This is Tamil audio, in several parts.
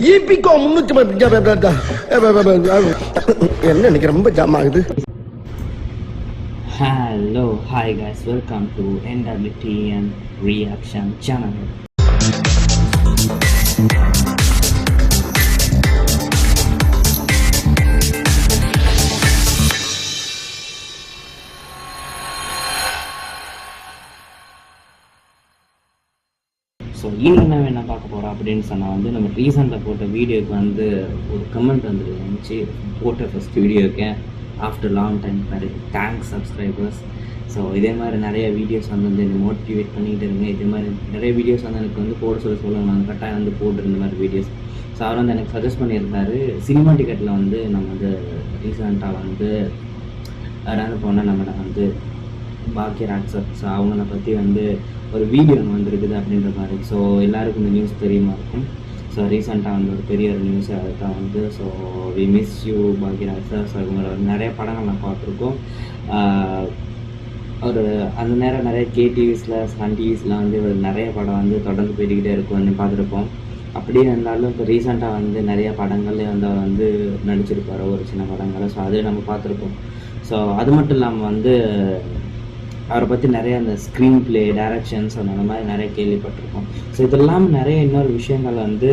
ஈபிகோ 300 என்ன எனக்கு ரொம்ப ஜாம் ஆகுது. Hello, hi guys, welcome to NWTN Reaction Channel. So இன்னும் என்ன பார்க்க போகிறோம் அப்படின்னு சொன்னால் வந்து நம்ம ரீசெண்டாக போட்ட வீடியோக்கு வந்து ஒரு கமெண்ட் வந்துருந்துச்சு. போட்ட ஃபஸ்ட் வீடியோக்கு ஆஃப்டர் லாங் டைம் பாரு, தேங்க்ஸ் சப்ஸ்கிரைபர்ஸ். ஸோ இதே மாதிரி நிறைய வீடியோஸ் வந்து என்னை மோட்டிவேட் பண்ணிகிட்டு இருங்க. இதே மாதிரி நிறைய வீடியோஸ் வந்து எனக்கு வந்து போட சொல்லுவாங்க. நான் கரெக்டாக வந்து போட்டுருந்த மாதிரி வீடியோஸ். ஸோ அவர் வந்து எனக்கு சஜஸ்ட் பண்ணியிருந்தாரு. சினிமா டிக்கெட்டில் வந்து நம்ம வந்து ரீசெண்டாக வந்து யாராவது போனால் நம்மளை வந்து பாக்யராஜ் சார், ஸோ அவங்கள பற்றி வந்து ஒரு வீடியோ ஒன்று வந்துருக்குது அப்படின்ற மாதிரி. ஸோ எல்லாருக்கும் இந்த நியூஸ் தெரியுமா இருக்கும். ஸோ ரீசெண்டாக வந்து ஒரு பெரிய ஒரு நியூஸ் அதுதான் வந்து. So we miss you Bhagyaraj sir. So இவங்களோட நிறைய படங்கள் நான் பார்த்துருக்கோம். ஒரு அந்த நேரம் நிறைய கேடிவிஸில் சன் டிவிஸில் வந்து இவர் நிறைய படம் வந்து தொடர்ந்து போய்கிட்டே இருக்கும்னு பார்த்துருப்போம். அப்படியே இருந்தாலும் இப்போ ரீசெண்டாக வந்து நிறைய படங்கள்லேயே வந்து அவர் வந்து நடிச்சிருப்பார், ஒரு சின்ன படங்களை. ஸோ அதே நம்ம பார்த்துருப்போம். ஸோ அது மட்டும் இல்லாமல் வந்து அவரை பற்றி நிறைய அந்த ஸ்க்ரீன் பிளே, டைரக்ஷன்ஸ் அந்த மாதிரி நிறைய கேள்விப்பட்டிருக்கோம். ஸோ இதெல்லாம் நிறைய இன்னொரு விஷயங்கள் வந்து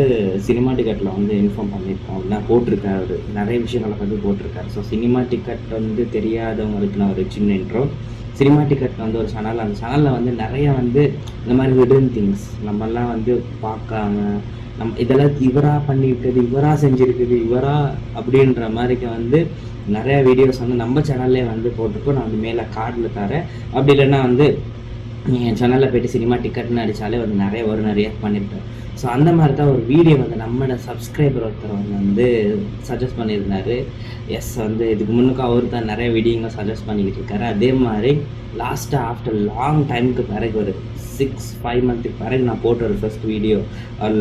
சினிமா டிக்கெட்டில் வந்து இன்ஃபார்ம் பண்ணியிருக்கோம் அப்படின்னா போட்டிருக்காரு. நிறைய விஷயங்களை பற்றி போட்டிருக்காரு. ஸோ சினிமா டிக்கெட் வந்து தெரியாதவங்களுக்கு நான் ஒரு சின்ன இன்ட்ரோ. சினிமா டிக்கெட் வந்து ஒரு சேனல். அந்த சேனலில் வந்து நிறைய வந்து இந்த மாதிரி ஹிடன் திங்ஸ் நம்மெல்லாம் வந்து பார்க்காம இதெல்லாம் இவராக பண்ணியிருக்குது, இவராக செஞ்சுருக்குது, இவராக அப்படின்ற மாதிரிக்கு வந்து நிறையா வீடியோஸ் வந்து நம்ம சேனல்லே வந்து போட்டிருக்கோம். நான் வந்து மேலே கார்டில் தரேன். அப்படி இல்லைன்னா வந்து என் சேனலில் போய்ட்டு சினிமா டிக்கெட்னு அடித்தாலே வந்து நிறைய வரும், நிறைய பண்ணியிருப்பேன். ஸோ அந்த மாதிரி தான் ஒரு வீடியோ வந்து நம்மளோட சப்ஸ்கிரைபர் ஒருத்தர் வந்து சஜஸ்ட் பண்ணியிருந்தார். எஸ், வந்து இதுக்கு முன்னுக்கு அவர் தான் நிறைய வீடியோங்க சஜஸ்ட் பண்ணிக்கிட்டு இருக்காரு. அதே மாதிரி லாஸ்ட்டாக ஆஃப்டர் லாங் டைமுக்கு பிறகு ஒரு 6-5 மந்த்துக்கு பிறகு நான் போட்ட ஒரு ஃபர்ஸ்ட் வீடியோ,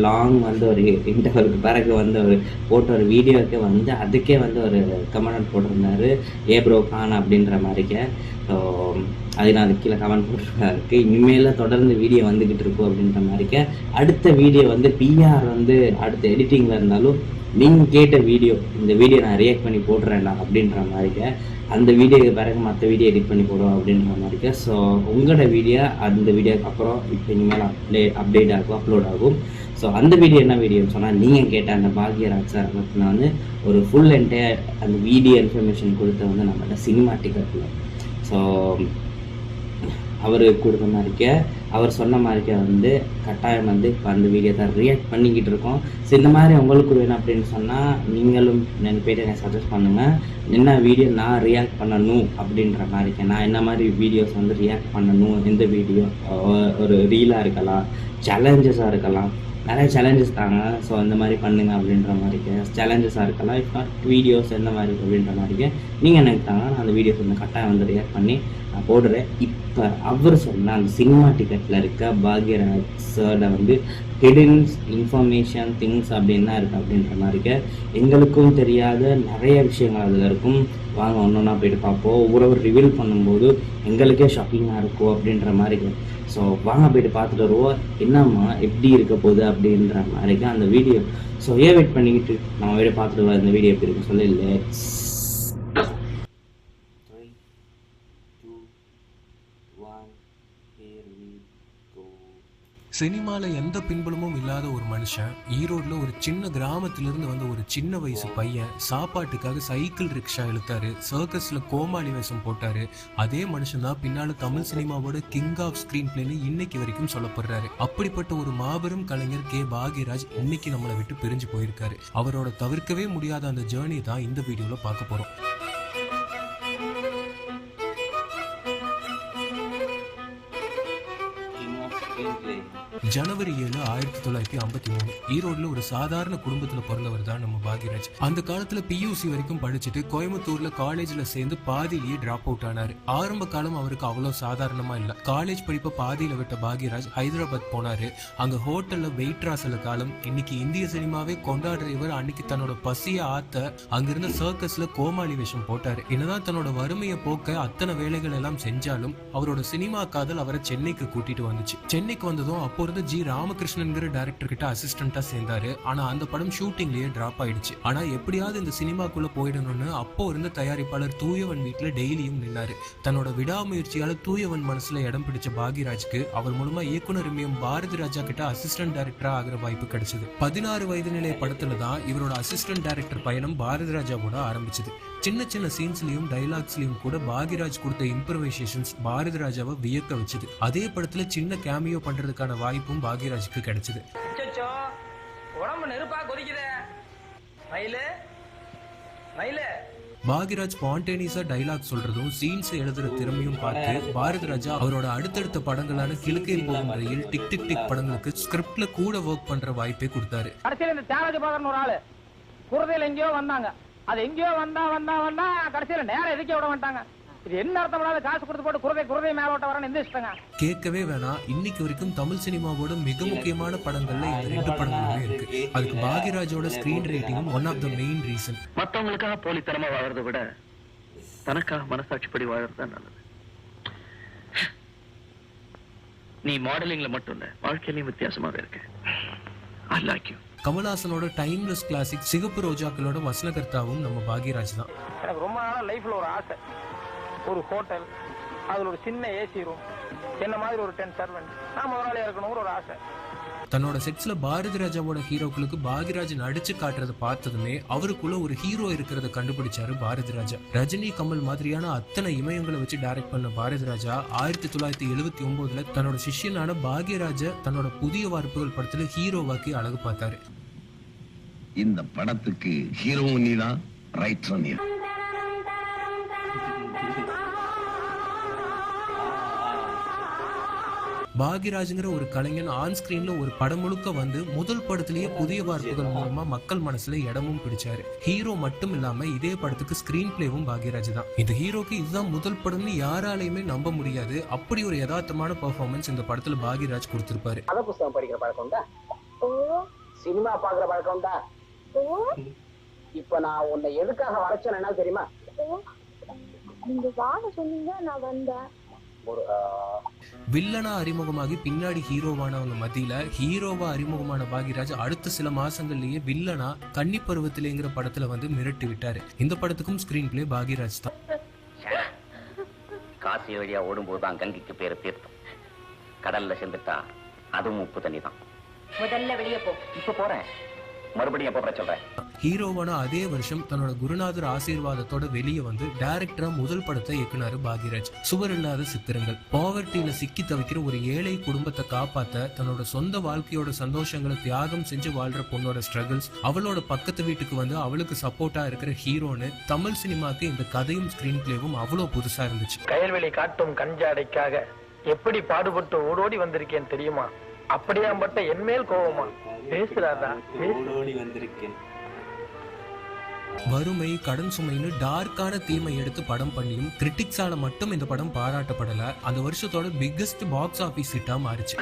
லாங் வந்து ஒரு இன்டர்வலுக்கு பிறகு வந்து ஒரு போட்ட ஒரு வீடியோவுக்கு வந்து அதுக்கே வந்து ஒரு கமெண்ட் போட்டிருந்தாரு, ஏ ப்ரோ கான் அப்படின்ற மாதிரிக்க. ஸோ அது நான் அதுக்கு கீழே கமெண்ட் போட்டிருக்காருக்கு. இனிமேல் தொடர்ந்து வீடியோ வந்துக்கிட்டு இருக்கும் அப்படின்ற மாதிரிக்க. அடுத்த வீடியோ வந்து பிஆர் வந்து அடுத்த எடிட்டிங்கில் இருந்தாலும் நீங்கள் கேட்ட வீடியோ, இந்த வீடியோ நான் ரியாக்ட் பண்ணி போட்டுறேன்டா அப்படின்ற மாதிரிக்க. அந்த வீடியோக்கு பிறகு மற்ற வீடியோ எடிட் பண்ணி போடுவோம் அப்படின்ற மாதிரிக்க. ஸோ உங்களோட வீடியோ அந்த வீடியோக்கு அப்புறம் இப்போ இனிமேல் அப்டேட் ஆகும், அப்லோட் ஆகும். ஸோ அந்த வீடியோ என்ன வீடியோன்னு சொன்னால், நீங்கள் கேட்ட அந்த பாக்யராஜ் சார் பற்றி நான் வந்து ஒரு ஃபுல் என்டையர் அந்த வீடியோ இன்ஃபர்மேஷன் கொடுத்த வந்து நம்மளோட சினிமா டிக்கெட்டில். ஸோ அவர் கொடுத்த மாதிரிக்க, அவர் சொன்ன மாதிரிக்க வந்து கட்டாயம் வந்து இப்போ அந்த வீடியோ தான் ரியாக்ட் பண்ணிக்கிட்டு இருக்கோம். ஸோ இந்த மாதிரி உங்களுக்கு வேணும் அப்படின்னு சொன்னால் நீங்களும் என் பேர் எனக்கு சஜஸ்ட் பண்ணுங்கள். என்ன வீடியோ நான் ரியாக்ட் பண்ணணும் அப்படின்ற மாதிரிக்க, நான் என்ன மாதிரி வீடியோஸ் வந்து ரியாக்ட் பண்ணணும், எந்த வீடியோ ஒரு ரீலாக இருக்கலாம், சேலஞ்சஸாக இருக்கலாம், நிறைய சேலஞ்சஸ் தாங்க. ஸோ இந்த மாதிரி பண்ணுங்க அப்படின்ற மாதிரிக்க. சேலஞ்சஸாக இருக்கலாம், இப்போ வீடியோஸ் எந்த மாதிரி அப்படின்ற மாதிரிக்க நீங்கள் எனக்கு தாங்க. நான் அந்த வீடியோஸ் வந்து கட்டாயம் வந்து ரியாக்ட் பண்ணி நான் போடுறேன். இப்போ அவர் சொன்ன அந்த சினிமா டிக்கெட்டில் இருக்க பாக்யராஜ் சார்ட வந்து ஹிடன் இன்ஃபர்மேஷன் திங்ஸ் அப்படின்னு தான் இருக்குது அப்படின்ற மாதிரிக்க. எங்களுக்கும் தெரியாத நிறைய விஷயங்கள் அதில் இருக்கும். வாங்க ஒன்று ஒன்றா போய்ட்டு பார்ப்போம். ஒவ்வொரு ரிவீல் பண்ணும்போது எங்களுக்கே ஷாக்கிங்காக இருக்கும் அப்படின்ற மாதிரி. ஸோ வாங்க போய்ட்டு பார்த்துட்டு வருவோம் என்னம்மா எப்படி இருக்க போகுது அப்படின்ற மாதிரிக்கு அந்த வீடியோ. ஸோ வெயிட் பண்ணிக்கிட்டு நம்ம வீடியோ பார்த்துட்டு வர இந்த வீடியோ எப்படி இருக்கு சொல்லி லெட்ஸ். சினிமாவில் எந்த பின்புலமும் இல்லாத ஒரு மனுஷன் ஈரோட்டில் ஒரு சின்ன கிராமத்திலிருந்து வந்த ஒரு சின்ன வயசு பையன் சாப்பாட்டுக்காக சைக்கிள் ரிக்ஷா இழுத்தாரு, சர்க்கஸில் கோமாளி வேஷம் போட்டாரு. அதே மனுஷன் தான் பின்னால தமிழ் சினிமாவோட கிங் ஆஃப் ஸ்கிரீன் பிளேன்னு இன்னைக்கு வரைக்கும் சொல்லப்படுறாரு. அப்படிப்பட்ட ஒரு மாபெரும் கலைஞர் கே பாக்யராஜ் இன்னைக்கு நம்மளை விட்டு பிரிஞ்சு போயிருக்காரு. அவரோட தவிர்க்கவே முடியாத அந்த ஜேர்னி தான் இந்த வீடியோவில் பார்க்க போகிறோம். ஜனவரி 7, 1953 ஈரோடுல ஒரு சாதாரண குடும்பத்துல பிறந்தவர் தான் நம்ம பாக்யராஜ். அந்த காலத்துல பியூசி வரைக்கும் படிச்சுட்டு கோயம்புத்தூர்ல காலேஜ்ல சேர்ந்து பாதியிலேயே டிராப் அவுட் ஆனாரு. ஆரம்ப காலம் அவருக்கு அவ்வளவு சாதாரணமா இல்ல. காலேஜ் படிப்பை பாதியில விட்ட பாக்யராஜ் ஹைதராபாத் போனாரு. அங்க ஹோட்டல்ல வெயிட்ரா சில காலம். இன்னைக்கு இந்திய சினிமாவே கொண்டாடுற இவர் அன்னைக்கு தன்னோட பசிய ஆத்த அங்கிருந்த சர்க்கஸ்ல கோமாளி வேஷம் போட்டாரு. என்னதான் தன்னோட வறுமையை போக்க அத்தனை வேலைகள் எல்லாம் செஞ்சாலும் அவரோட சினிமா காதல் அவரை சென்னைக்கு கூட்டிட்டு வந்துச்சு. சென்னைக்கு வந்ததும் அப்போ ஜி ராமகிருஷ்ணன்கிற டைரக்டர் கிட்ட அசிஸ்டண்டா சேர்ந்தாரு. ஆனா அந்த படம் ஷூட்டிங்லயே டிராப் ஆயிடுச்சு. ஆனா எப்படியாவது இந்த சினிமாக்குள்ள போயிடணும்னு அப்போ இருந்த தயாரிப்பாளர் தூயவன் வீட்டுல டெய்லியும் நின்னாரு. தன்னோட விடாமுயற்சியால தூயவன் மனசுல இடம் பிடிச்ச பாக்யராஜ்க்கு அவர் மூலமா இயக்குனர் எம் பாரதி ராஜா கிட்ட அசிஸ்டன்ட் டைரக்டரா ஆகிற வாய்ப்பு கிடைச்சது. 16 வயது நிலை படத்துல தான் இவரோட அசிஸ்டன்ட் டைரக்டர் பயணம் பாரதி ராஜாவோட ஆரம்பிச்சது. சின்ன சின்ன சீன்ஸ்லயும் டைலாக்ஸ்லயும் கூட பாக்யராஜ் கொடுத்த இம்ப்ரவைசேஷன்ஸ் பாரதி ராஜாவை வியக்க வச்சது. அதே படத்துல சின்ன கேமியோ பண்றதுக்கான வாய்ப்பும் பாக்யராஜுக்கு கிடைச்சது. பாக்யராஜ் ஸ்பான்டேனியஸா டைலாக் சொல்றதும் சீன்ஸ் எழுதுற திறமையும் பார்த்து பாரதி ராஜா அவரோட அடுத்தடுத்த படங்களான கிழக்கே போகும் ரயில், டிக் டிக் டிக் படங்களுக்கு ஸ்கிரிப்ட்ல கூட ஒர்க் பண்ற வாய்ப்பே கொடுத்தாரு. எங்கேயோ வந்தாங்க, அது எங்கேயோ வந்தா கடைசியில நேரம் எதுக்கே விட மாட்டாங்க. இது என்ன அர்த்தம்? காசு கொடுத்து போட்டு குருதை மேலோட்ட வரணும் எந்த இஷ்டங்க? கேட்கவே வேணாம். இன்னைக்கு வரைக்கும் தமிழ் சினிமாவோட மிக முக்கியமான படங்கள்ல இந்த 2 படங்களுமே இருக்கு. அதுக்கு பாக்யராஜோட ஸ்கிரீன் ரேட்டிங்கும் one of the main reason. மத்தவங்களுக்காக போலித்தனமா வாழறதை விட தனக்காக மனசாட்சிப்படி வாழறதுதான் நல்லது. நீ மாடலிங்ல மட்டும் இல்ல, வாழ்க்கையிலையும் வித்தியாசமாக இருக்கு. I like you. கமல்ஹாசனோட டைம்லெஸ் கிளாசிக் சிகப்பு ரோஜாக்களோட வசனகர்த்தாவும் நம்ம பாக்யராஜ் தான். எனக்கு ரொம்ப நாளா லைஃப்ல ஒரு ஆசை, ஒரு ஹோட்டல், அதுல ஒரு சின்ன ஏசி ரூம், என்ன மாதிரி ஒரு 10 சர்வெண்ட், நான் முதலாளியா இருக்கணுங்கிற ஒரு ஆசை. தன்னோட செட்ஸ்ல பாரதி ராஜாவோட ஹீரோக்களுக்கு பாக்யராஜ் நடிச்சு காட்டுறத பார்த்ததுமே அவருக்குள்ள ஒரு ஹீரோ இருக்கிறத கண்டுபிடிச்சாரு பாரதி ராஜா. ரஜினி, கமல் மாதிரியான அத்தனை இமயங்களை வச்சு டைரக்ட் பண்ண பாரதி ராஜா 1979 தன்னோட சிஷ்யனான பாக்யராஜ தன்னோட புதிய வார்ப்புகள் படத்துல ஹீரோவாக்கி அழகு பார்த்தாரு. இந்த படத்துக்கு ஹீரோவும் நீதான், ரைட்டரும் நீ. பாக்யராஜ்ங்கிற ஒரு கலைஞன் ஆன் ஸ்கிரீன்ல ஒரு படம் முழுக்க வந்து முதல் படத்திலேயே புதிய வார்ப்புகள் மூலமா மக்கள் மனசுல இடமும் பிடிச்சாரு. ஹீரோ மட்டும் இல்லாம இதே படத்துக்கு ஸ்கிரீன் பிளேவும் பாக்யராஜ் தான். இந்த ஹீரோக்கு இதுதான் முதல் படம்னு யாராலையுமே நம்ப முடியாது. அப்படி ஒரு யதார்த்தமான பெர்ஃபார்மன்ஸ் இந்த படத்துல பாக்யராஜ் கொடுத்திருப்பாரு. கதை புத்தகம் படிக்கிற பழக்கம் உண்டா? சினிமா பாக்குற பழக்கம் உண்டா? இப்ப நான் உன்னை எதுக்காக வரைச்சேன்னா தெரியுமா? நீங்க வாங்க சொன்னீங்க, நான் வந்தேன். வில்லனா அறிமுகமாகி பின்னாடி ஹீரோவானவங்க மத்தியில ஹீரோவா அறிமுகமான பாக்யராஜ் அடுத்த சில மாசங்கள்லயே வில்லனா கன்னி பருவத்திலேங்கிற படத்துல வந்து மிரட்டி விட்டாரு. இந்த படத்துக்கும் ஸ்கிரீன் பிளே பாக்யராஜ் தான். காசி வழியா ஓடும்போதுதான் கங்கைக்கு பேரு தீர்த்தம். கடல்ல சேர்ந்துட்டா அதுவும் உப்பு தண்ணி தான். முதல்ல வெளியே போ. இப்ப போறேன், மறுபடியும் எப்ப சொல்றேன். ஹீரோவான அதே வருஷம் தன்னோட குருநாதர் ஆசீர்வாதத்தோட வெளியே வந்து டைரக்டரா முதல் படத்தை இயக்குனாரு பாக்யராஜ். சுவர் இல்லாத சித்திரங்கள். பாவர்ட்டியில சிக்கி தவிக்கிற ஒரு ஏழை குடும்பத்தை காப்பாத்த தன்னோட சொந்த வாழ்க்கையோட சந்தோஷங்களை தியாகம் செஞ்சு வாழ்ற பொண்ணோட ஸ்ட்ரகிள்ஸ், அவளோட பக்கத்து வீட்டுக்கு வந்து அவளுக்கு சப்போர்ட்டா இருக்கிற ஹீரோன்னு தமிழ் சினிமாக்கு இந்த கதையும் ஸ்கிரீன் பிளேவும் அவ்வளவு புதுசா இருந்துச்சு. கயல்வெளி காட்டும் கஞ்சாடைக்காக எப்படி பாடுபட்டு ஓடோடி வந்திருக்கேன் தெரியுமா? அப்படியாம்பட்ட என்மேல் கோபமா பேசுறாதா? ஓடோடி வந்திருக்கேன். வறுமை, கடன் சுமைன்னு டார்க்கான தீமை எடுத்து படம் பண்ணியும் கிரிட்டிக்ஸால மட்டும் இந்த படம் பாராட்டப்படல. அந்த வருஷத்தோட பிக்கஸ்ட் பாக்ஸ் ஆபீஸ் ஹிட்டா மாறிச்சு.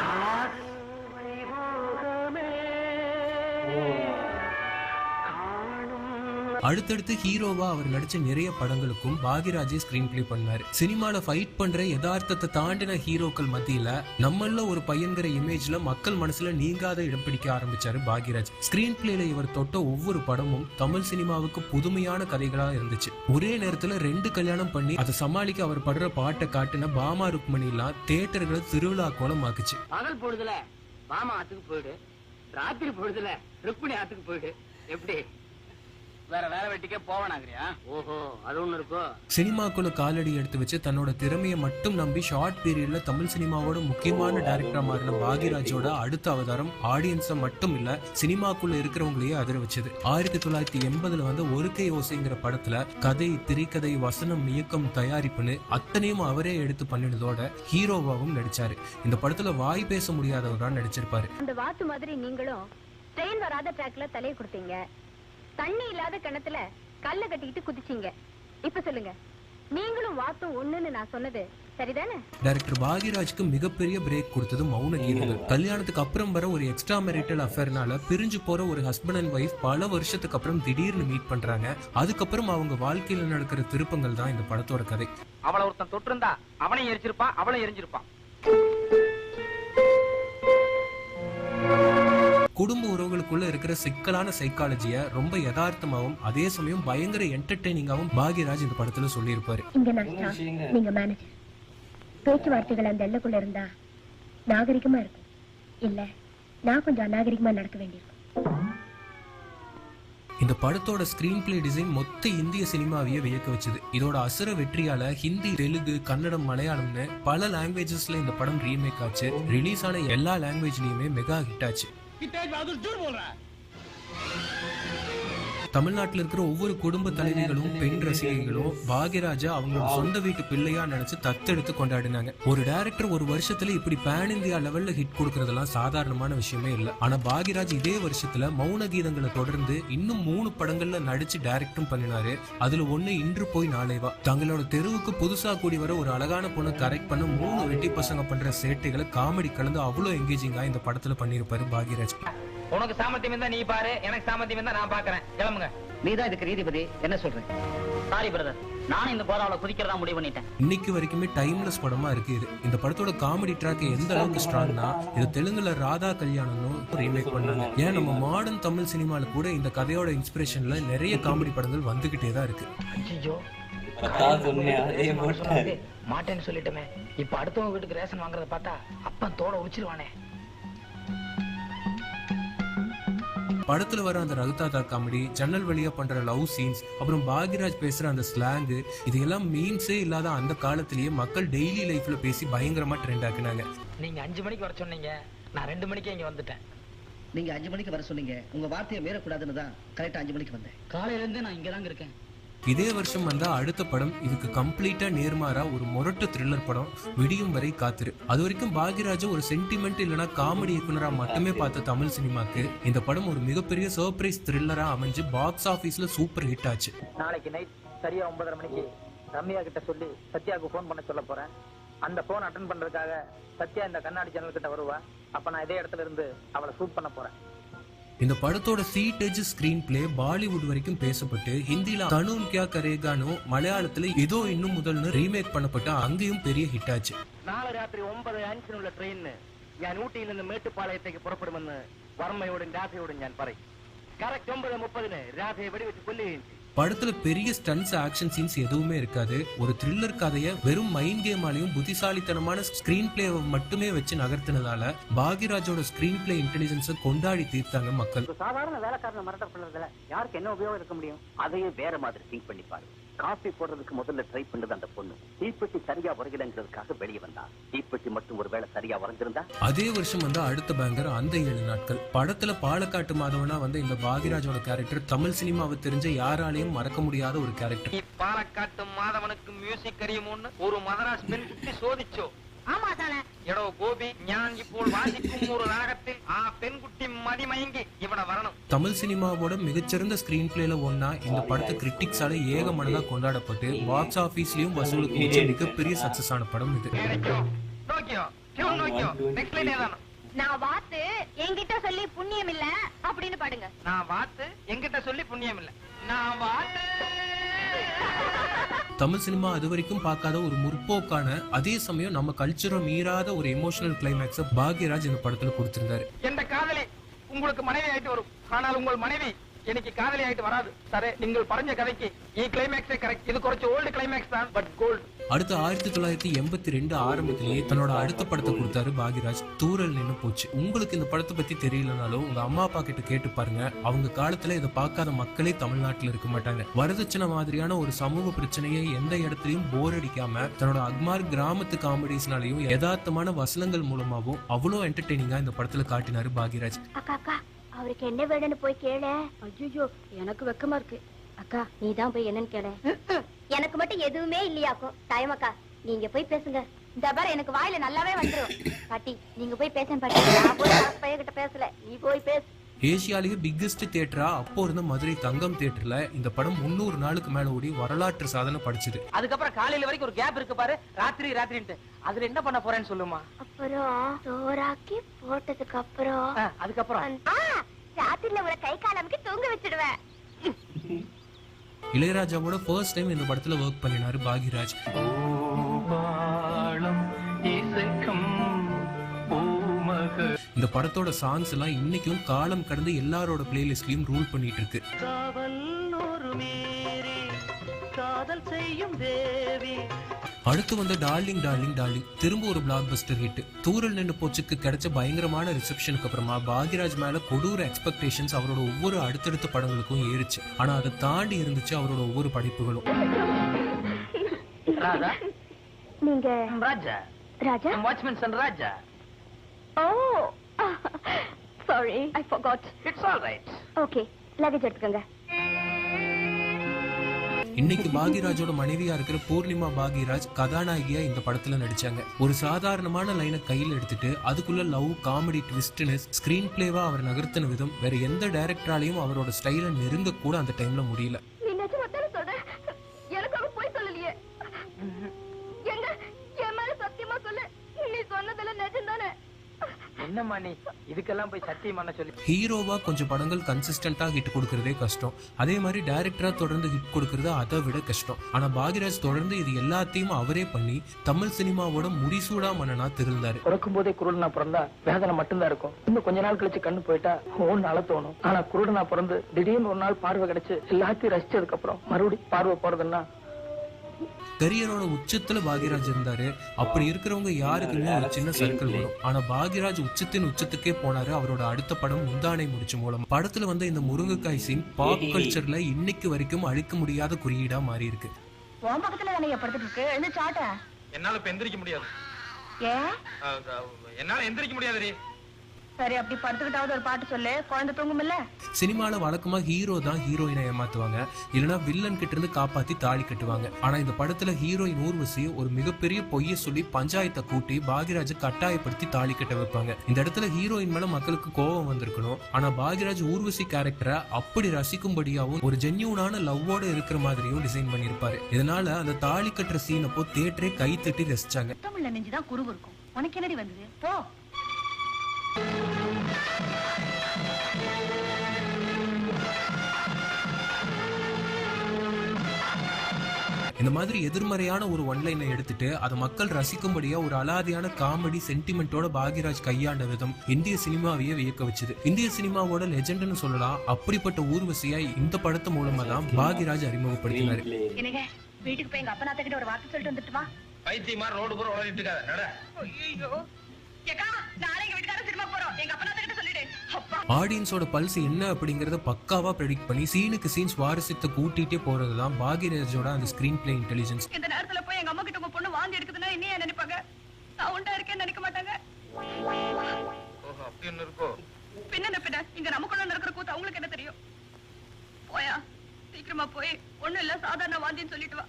அடுத்தடுத்து ஹீரோவா அவர் நடிச்ச நிறைய படங்களுக்கும் பாக்யராஜே ஸ்கிரீன் பிளே பண்ணாரு. சினிமால ஃபைட் பண்ற யதார்த்தத்தை தாண்டின ஹீரோக்கள் மத்தியில நம்மள ஒரு பையன்கிற இமேஜ்ல மக்கள் மனசுல நீங்காத இடம் பிடிக்க ஆரம்பிச்சாரு பாக்யராஜ். ஸ்கிரீன் பிளேல இவர் தொட்ட ஒவ்வொரு படமும் தமிழ் சினிமாவுக்கு புதுமையான கதைகளா இருந்துச்சு. ஒரே நேரத்துல 2 கல்யாணம் பண்ணி அதை சமாளிக்க அவர் படுற பாட்டை காட்டின பாமா ருக்மணி எல்லாம் தியேட்டர்களை திருவிழா கோலம் ஆக்குச்சு. பகல் பொழுதுல பாமா ஆத்துக்கு போயிடு, ராத்திரி பொழுதுல ருக்மணி ஆத்துக்கு போயிடு. எப்படி வேற வேலை வெட்டிக்கே போவனாங்கறியா? ஓஹோ, அது ஒண்ணு இருக்கோ. சினிமாக்குள்ள காலடி எடுத்து வச்சு தன்னோட திறமையை மட்டும் நம்பி ஷார்ட் பீரியட்ல தமிழ் சினிமாவோட முக்கியமான டைரக்டரா மாறின பாக்யராஜோட அடுத்த அவதாரம் ஆடியன்ஸை மட்டும் இல்ல சினிமாக்குள்ள இருக்கிறவங்களையே அதிர வச்சது. 1980 வந்து ஒரு கை ஓசைங்கிற படத்துல கதை, திரைக்கதை, வசனம், இயக்கம், தயாரிப்புன்னு அத்தனையும் அவரே எடுத்து பண்ணினதோட ஹீரோவாவும் நடிச்சாரு. இந்த படத்துல வாய் பேச முடியாதவரா நடிச்சிருப்பாரு. அந்த வாத்து மாதிரி நீங்களும் ட்ரெயின் வராத ட்ராக்ல தலையை கொடுத்தீங்க, தண்ணி இல்லாத கிணத்துல கல்ல கட்டிக்கிட்டு குதிச்சீங்க. இப்ப சொல்லுங்க, நீங்களும் வாத்தும் ஒண்ணுன்னு நான் சொன்னது சரிதானே? டைரக்டர் பாக்யராஜ்க்கு மிகப்பெரிய பிரேக் கொடுத்தது மௌன கீதங்கள். கல்யாணத்துக்கு அப்புறம் வர ஒரு எக்ஸ்ட்ரா மேரிட்டல் அஃபேர்னால பிரிஞ்சு போற ஒரு ஹஸ்பண்ட் அண்ட் ஒய்ஃப் பல வருஷத்துக்கு அப்புறம் திடீர்னு மீட் பண்றாங்க. அதுக்கப்புறம் அவங்க வாழ்க்கையில நடக்கிற திருப்பங்கள் தான் இந்த படத்தோட கதை. அவளை ஒருத்தன் தொட்டிருந்தா அவனையும் எரிச்சிருப்பான், அவளையும் எரிஞ்சிருப்பான். குடும்ப உறவுகளுக்குள்ள இருக்கிற சிக்கலான சைக்காலஜிய ரொம்ப யதார்த்தமாவும் அதே சமயம் பயங்கர என்டர்டெய்னிங்காவும் பாக்யராஜ் இந்த படத்துல சொல்லியிருப்பாரு. நீங்க மேனேஜர், பேச்சுவார்த்தைகள் அந்த எல்லைக்குள்ள இருந்தா நாகரிகமா இருக்கும், இல்ல நான் கொஞ்சம் அநாகரிகமா நடக்க வேண்டியிருக்கும். இந்த படத்தோட ஸ்கிரீன் பிளே டிசைன் மொத்த இந்திய சினிமாவையே வியக்க வச்சது. இதோட அசுர வெற்றியால ஹிந்தி, தெலுங்கு, கன்னடம், மலையாளம்னு பல லாங்குவேஜஸ்ல இந்த படம் ரீமேக் ஆச்சு. ரிலீஸ் ஆன எல்லா லாங்குவேஜ்லயுமே மெகா ஹிட் ஆச்சு. தமிழ்நாட்டில் இருக்கிற ஒவ்வொரு குடும்ப தலைவிகளும் பெண் ரசிகைகளும் பாக்யராஜா அவங்களோட சொந்த வீட்டு பிள்ளையா நினைச்சு தத்தெடுத்து கொண்டாடினாங்க. ஒரு டைரக்டர் ஒரு வருஷத்துல இப்படி பேன் இந்தியா லெவல்ல ஹிட் கொடுக்கறதெல்லாம் சாதாரணமான விஷயமே இல்ல. ஆனா பாக்யராஜ் இதே வருஷத்துல மௌன கீதங்களை தொடர்ந்து இன்னும் 3 படங்கள்ல நடிச்சு டைரக்டும் பண்ணினாரு. அதுல ஒண்ணு இன்று போய் நாளை வா. தங்களோட தெருவுக்கு புதுசா கூடி வர ஒரு அழகான பொண்ணு கரெக்ட் பண்ண 3 வெட்டி பசங்க பண்ற சேட்டைகளை காமெடி கலந்து அவ்வளவு எங்கேஜிங்கா இந்த படத்துல பண்ணிருப்பாரு பாக்யராஜ். உனக்கு சாமர்த்தியம் இருந்தா நீ பாரு, எனக்கு சாமர்த்தியம் இருந்தா நான் பாக்குறேன். கிளம்புங்க. நீதான் இதுக்கு நீதிபதி, என்ன சொல்றேன்? சாரி பிரதர், நானும் இந்த கோதாவில குதிக்கிறதா முடிவு பண்ணிட்டேன். இன்னைக்கு வரைக்குமே டைம்லெஸ் படமா இருக்கு இது. இந்த படத்தோட காமெடி ட்ராக் எந்த அளவுக்கு ஸ்ட்ராங்னா இது தெலுங்குல ராதா கல்யாணம்னு ரீமேக் பண்ணாங்க. ஏன் நம்ம மாடர்ன் தமிழ் சினிமால கூட இந்த கதையோட இன்ஸ்பிரேஷன்ல நிறைய காமெடி படங்கள் வந்துகிட்டே தான் இருக்கு. மாட்டேன்னு சொல்லிட்டோமே, இப்ப அடுத்தவங்க வீட்டுக்கு ரேஷன் வாங்குறத பார்த்தா அப்பன் தோட உரிச்சிருவானே. படத்துல வர அந்த ரகுதாதா காமெடி, ஜன்னல் வழியா பண்ற லவ் சீன்ஸ், அப்புறம் பாக்யராஜ் பேசுற அந்த ஸ்லாங், இது எல்லாம் மீன்ஸே இல்லாத அந்த காலத்திலேயே மக்கள் டெய்லி லைஃப்ல பேசி பயங்கரமா ட்ரெண்ட் ஆக்குனாங்க. நீங்க 5 மணிக்கு வர சொன்னீங்க, நான் 2 மணிக்கே இங்க வந்துட்டேன். நீங்க 5 மணிக்கு வர சொன்னீங்க, உங்க வார்த்தையை மீறக்கூடாதுன்னு தான் கரெக்டா 5 மணிக்கு வந்தேன். காலையில இருந்தே நான் இங்கதாங்க இருக்கேன். இதே வருஷம் வந்த அடுத்த படம் இதுக்கு கம்ப்ளீட்டா நேர்மாறா ஒரு மொரட்டு த்ரில்லர் படம் விடியும் வரை காத்திரு. அது வரைக்கும் பாக்யராஜ் ஒரு சென்டிமெண்ட் இல்லனா காமெடி இயக்குனரா மட்டுமே பார்த்த தமிழ் சினிமாக்கு இந்த படம் ஒரு மிகப்பெரிய சர்ப்ரைஸ் த்ரில்லரா அமைஞ்சு பாக்ஸ் ஆபீஸ்ல சூப்பர் ஹிட் ஆச்சு. நாளைக்கு நைட் சரியா 9:30 மணிக்கு ரம்யா கிட்ட சொல்லி சத்யாவுக்கு போன் பண்ண சொல்ல போறேன். அந்த போன் அட்டன் பண்றதுக்காக சத்யா இந்த கண்ணாடி ஜன்னல் கிட்ட வருவா. அப்ப நான் இதே இடத்துல இருந்து அவளை ஷூட் பண்ண போறேன். இந்த படத்தோட சீட்டேஜ் ஸ்கிரீன் பிளே பாலிவுட் வரைக்கும் பேசப்பட்டு ஹிந்தில கனூன் கியா கரேகானோ, மலையாளத்துல இதோ இன்னும் முதல்னு ரீமேக் பண்ணப்பட்டு அங்கேயும் பெரிய ஹிட் ஆச்சு. നാളെ രാത്രി 9:05 ഉള്ള ട്രെയിനിന് ഞാൻ ഊട്ടിയിൽ നിന്ന് മേട്ടുപ്പാളയത്തേക്ക് പുറപ്പെടുമെന്ന് വർമ്മയോടും രാധയോടും ഞാൻ പറയും. കറക്റ്റ് 9:30 രാധയെ വെടിവെച്ച് കൊല്ലുകയും ചെയ്യും. படத்துல பெரிய ஸ்டன்ஸ், ஆக்ஷன் சீன்ஸ் எதுவுமே இருக்காது. ஒரு த்ரில்லர் கதையை வெறும் மைண்ட் கேமாலையும் புத்திசாலித்தனமான ஸ்கிரீன் பிளே மட்டுமே வச்சு நகர்த்தினதால பாக்யராஜோட ஸ்கிரீன் பிளே இன்டெலிஜென்ஸை கொண்டாடி தீர்த்தாங்க மக்கள். சாதாரண வேலைக்காரனை மர்டர் பண்றதுல யாருக்கு என்ன உபயோகம் இருக்க முடியும்? அதையே வேற மாதிரி திங்க் பண்ணி பாரு. காஃபி போடுறதுக்கு முதல்ல ட்ரை பண்ணது அந்த பொண்ணு. தீப்பெட்டி சரியா வரலங்கிறதுக்காக வெளியே வந்தா. தீப்பெட்டி மட்டும் ஒருவேளை சரியா வரைஞ்சிருந்தா. அதே வருஷம் வந்து அடுத்த பேங்கர் அந்த 7 நாட்கள். படத்துல பாலக்காட்டு மாதவனா வந்து இந்த பாக்யராஜோட கேரக்டர் தமிழ் சினிமாவை தெரிஞ்ச யாராலையும் மறக்க முடியாத ஒரு கேரக்டர். பாலக்காட்டு மாதவனுக்கு மியூசிக் அறியுமோன்னு ஒரு மதராஸ் பெண் குட்டி சோதிச்சோ. ஆமா தானே. எடோ கோபி ஞாங்கி போல் வாசிக்கும் ஒரு நாடகத்தில் பெண்குட்டி மதிமயங்கி இவனை வரணும். தமிழ் சினிமாவோட மிகச்சிறந்த ஸ்கிரீன் பிளேல ஒன்னா இந்த படத்தை கிரிட்டிக்ஸால ஏகமனதா கொண்டாடப்பட்டு பாக்ஸ் ஆபீஸ்லயும் வசூலுக்கு மிகப்பெரிய சக்சஸ் ஆன படம் இது. நான் வாத்து என்கிட்ட சொல்லி புண்ணியம் இல்ல அப்படின்னு பாடுங்க. நான் வாத்து என்கிட்ட சொல்லி புண்ணியம் இல்ல, நான் வாத்து. தமிழ் சினிமா அது வரைக்கும் பார்க்காத ஒரு முற்போக்கான, அதே சமயம் நம்ம கல்ச்சரை மீறாத ஒரு எமோஷனல் கிளைமேக்ஸ பாக்யராஜ் இந்த படத்துல கொடுத்திருந்தாரு. எந்த காதலி உங்களுக்கு மனைவி ஆயிட்டு வரும், ஆனால் உங்கள் மனைவி எனக்கு காதலி ஆயிட்டு வராது. சரி, நீங்கள் பறஞ்ச கதைக்கு கிளைமேக்ஸே கரெக்ட். இது கொஞ்சம் ஓல்டு கிளைமேக்ஸ் தான், பட் கோல்டு. அடுத்து 1982 ஆரம்பத்திலேயே தன்னோட அடுத்த படத்தை கொடுத்தாரு பாக்யராஜ், தூரல் நின்னு போச்சு. உங்களுக்கு இந்த படத்தை பத்தி தெரியலனாலும் உங்க அம்மா அப்பா கிட்ட கேட்டு பாருங்க. அவங்க காலத்துல இதை பார்க்காத மக்களே தமிழ்நாட்டுல இருக்க மாட்டாங்க. வரதட்சணை மாதிரியான ஒரு சமூக பிரச்சனையை எந்த இடத்துலயும் போர் அடிக்காம தன்னோட அக்மார் கிராமத்து காமெடிஸ்னாலையும் யதார்த்தமான வசனங்கள் மூலமாவும் அவ்வளவு என்டர்டெய்னிங்கா இந்த படத்துல காட்டினாரு பாக்யராஜ். அக்கா, அவருக்கு என்ன வேணும்னு போய் கேளு. ஐயோ, எனக்கு வெக்கமா இருக்கு. அக்கா, நீ தான் போய் என்னன்னு கேளு. எனக்கு மட்டும் எதுவுமே இல்லையாக்கும். டைம் அக்கா, நீங்க போய் பேசுங்க. இந்த பாரு, எனக்கு வாயில நல்லாவே வந்துரும். பாட்டி, நீங்க போய் பேச பாட்டி. நான் போய் பையன்கிட்ட பேசல, நீ போய் பேசு. ஏசியாலேயே பிக்கெஸ்ட் தியேட்டரா அப்போ இருந்த மதுரை தங்கம் தியேட்டர்ல இந்த படம் 300 நாளுக்கு மேல ஓடி வரலாற்று சாதனை படிச்சது. அதுக்கப்புறம் காலையில வரைக்கும் ஒரு கேப் இருக்கு பாரு, ராத்திரின்ட்டு. அதுல என்ன பண்ண போறேன்னு சொல்லுமா. அப்புறம் சோறாக்கி போட்டதுக்கு அப்புறம் அதுக்கப்புறம் ராத்திரில உள்ள கை காலமுக்கு தூங்க வச்சிடுவேன். இளையராஜாவோட ஃபர்ஸ்ட் டைம் இந்த படத்துல ஒர்க் பண்ணினாரு பாக்யராஜ். இந்த படத்தோட சாங்ஸ் எல்லாம் இன்னைக்கும் காலம் கடந்து எல்லாரோட பிளேலிஸ்ட்லயும் ரூல் பண்ணிட்டு இருக்கு. அடுத்து வந்து டார்லிங் டார்லிங் டார்லிங் திரும்ப ஒரு பிளாக் பஸ்டர் ஹிட். தூரல் நின்று போச்சுக்கு கிடைச்ச பயங்கரமான ரிசெப்ஷனுக்கு அப்புறமா பாக்யராஜ் மேல கொடூர எக்ஸ்பெக்டேஷன்ஸ் அவரோட ஒவ்வொரு அடுத்தடுத்த படங்களுக்கும் ஏறிச்சு. ஆனா அதை தாண்டி இருந்துச்சு அவரோட ஒவ்வொரு படைப்புகளும். ராஜா, நீங்க Raja Raja watchman son Raja. Oh sorry I forgot. It's all right. Okay, luggage எடுத்துக்கங்க. இன்னைக்கு பாக்யராஜோட மனைவியா இருக்கிற பூர்ணிமா பாக்யராஜ் கதாநாயகியா இந்த படத்துல நடிச்சாங்க. ஒரு சாதாரணமான லைனை கையில் எடுத்துட்டு அதுக்குள்ள லவ், காமெடி, ட்விஸ்ட்னு ஸ்கிரீன் பிளேவா அவர் நகர்த்தின விதம் வேற எந்த டைரக்டராலையும் அவரோட ஸ்டைலை நெருங்க கூட அந்த டைம்ல முடியல. நீ நிஜமாத்தானே சொல்ற? எனக்கு அவ போய் சொல்லலையே. எங்க என் மேல சத்தியமா சொல்லு, நீ சொன்னதெல்லாம் நிஜம்தானே? என்னம்மா நீ இதுக்கெல்லாம் போய் சத்தியம் பண்ண சொல்லி? ஹீரோவா கொஞ்சம் படங்கள் கன்சிஸ்டன்டா ஹிட் கொடுக்கறதே கஷ்டம். அதே மாதிரி டைரக்டரா தொடர்ந்து ஹிட் கொடுக்கறது அதை விட கஷ்டம். ஆனா பாக்யராஜ் தொடர்ந்து இது எல்லாத்தையும் அவரே பண்ணி தமிழ் சினிமாவோட முடிசூடா மன்னனா திகழ்ந்தாரு. பிறக்கும் போதே குருடனா பிறந்தா வேதனை மட்டும்தான் இருக்கும். இன்னும் கொஞ்ச நாள் கழிச்சு கண்ணு போயிட்டா ஒன்னு அழ தோணும். ஆனா குருடனா பிறந்து திடீர்னு ஒரு நாள் பார்வை கிடைச்சு எல்லாத்தையும் ரசிச்சதுக்கு அப்புறம் மறுபடியும் பார்வை போறதுன்னா கரியரோட உச்சத்துல பாக்யராஜ் இருந்தாரு. அப்படி இருக்கிறவங்க யாருக்குமே ஒரு சின்ன சர்க்கிள் வரும். ஆனா பாக்யராஜ் உச்சத்தின் உச்சத்துக்கே போனாரு. அவரோட அடுத்த படம் முந்தானை முடிச்சு மூலம். படத்துல வந்து இந்த முருங்கைக்காய் சீன் பாப் கல்ச்சர்ல இன்னைக்கு வரைக்கும் அழிக்க முடியாத குறியீடா மாறி இருக்கு. உன் பக்கத்துல தானே படுத்துட்டு இருக்கு, எழுந்து சாட்ட. என்னால இப்ப எந்திரிக்க முடியாது. ஏன்? என்னால எந்திரிக்க முடியாது. சரி, அப்படி படுத்துக்கிட்டாவது ஒரு பாட்டு சொல்லு, குழந்தை தூங்குமில்ல. சினிமால வழக்கமா ஹீரோ தான் ஹீரோயினை ஏமாத்துவாங்க, இல்லைன்னா வில்லன் கிட்ட இருந்து காப்பாத்தி தாலி கட்டுவாங்க. ஆனா இந்த படத்துல ஹீரோயின் ஊர்வசி ஒரு மிகப்பெரிய பொய்ய சொல்லி பஞ்சாயத்தை கூட்டி பாக்யராஜ் கட்டாயப்படுத்தி தாலி கட்ட வைப்பாங்க. இந்த இடத்துல ஹீரோயின் மேல மக்களுக்கு கோபம் வந்திருக்கணும். ஆனா பாக்யராஜ் ஊர்வசி கேரக்டரை அப்படி ரசிக்கும்படியாவும் ஒரு ஜென்யூனான லவ்வோட இருக்கிற மாதிரியும் டிசைன் பண்ணிருப்பாரு. இதனால அந்த தாலி கட்டுற சீன் அப்போ தியேட்டரே கை தட்டி ரசிச்சாங்க. தமிழ்ல நெஞ்சுதான் குருவு இருக்கும், உனக்கு என்னடி வந்தது? போ. இந்த மாதிரி எதிர்மறையான ஒரு ஒன்லைனை எடுத்துட்டு அதை மக்கள் ரசிக்கும்படியா ஒரு அலாதியான காமெடி சென்டிமெண்டோட பாக்யராஜ் கையாண்ட விதம் இந்திய சினிமாவையே வியக்க வச்சது. இந்திய சினிமாவோட லெஜெண்ட்னு சொல்லலாம். அப்படிப்பட்ட ஊர்வசியா இந்த படத்து மூலமா தான் பாக்யராஜ் அறிமுகப்படுத்தினாரு. வீட்டுக்கு போய் எங்க அப்பா கிட்ட ஒரு வார்த்தை சொல்லிட்டு வந்துட்டு வா. பைத்தியமா ரோடு பூரா உளறிட்டு இருக்காத நட. ஆடியன்ஸோட பல்ஸ் என்ன அப்படிங்கறத பக்காவா ப்ரெடிக்ட் பண்ணி சீனுக்கு சீன் சுவாரஸ்யத்தை கூட்டிட்டே போறதுதான் பாக்யராஜோட அந்த ஸ்கிரீன் பிளே இன்டெலிஜென்ஸ். இந்த நேரத்துல போய் எங்க அம்மா கிட்ட உங்க பொண்ணு வாந்தி எடுக்குதுன்னா என்ன நினைப்பாங்க? நான் உண்டா இருக்கேன்னு நினைக்க மாட்டாங்க. ஓஹோ, அப்படி என்ன இருக்கோ? பின்ன இங்க நமக்குள்ள நடக்கிற கூத்து அவங்களுக்கு என்ன தெரியும்? போயா, சீக்கிரமா போய் ஒண்ணும் இல்ல சாதாரண வாந்தின்னு சொல்லிட்டு வா.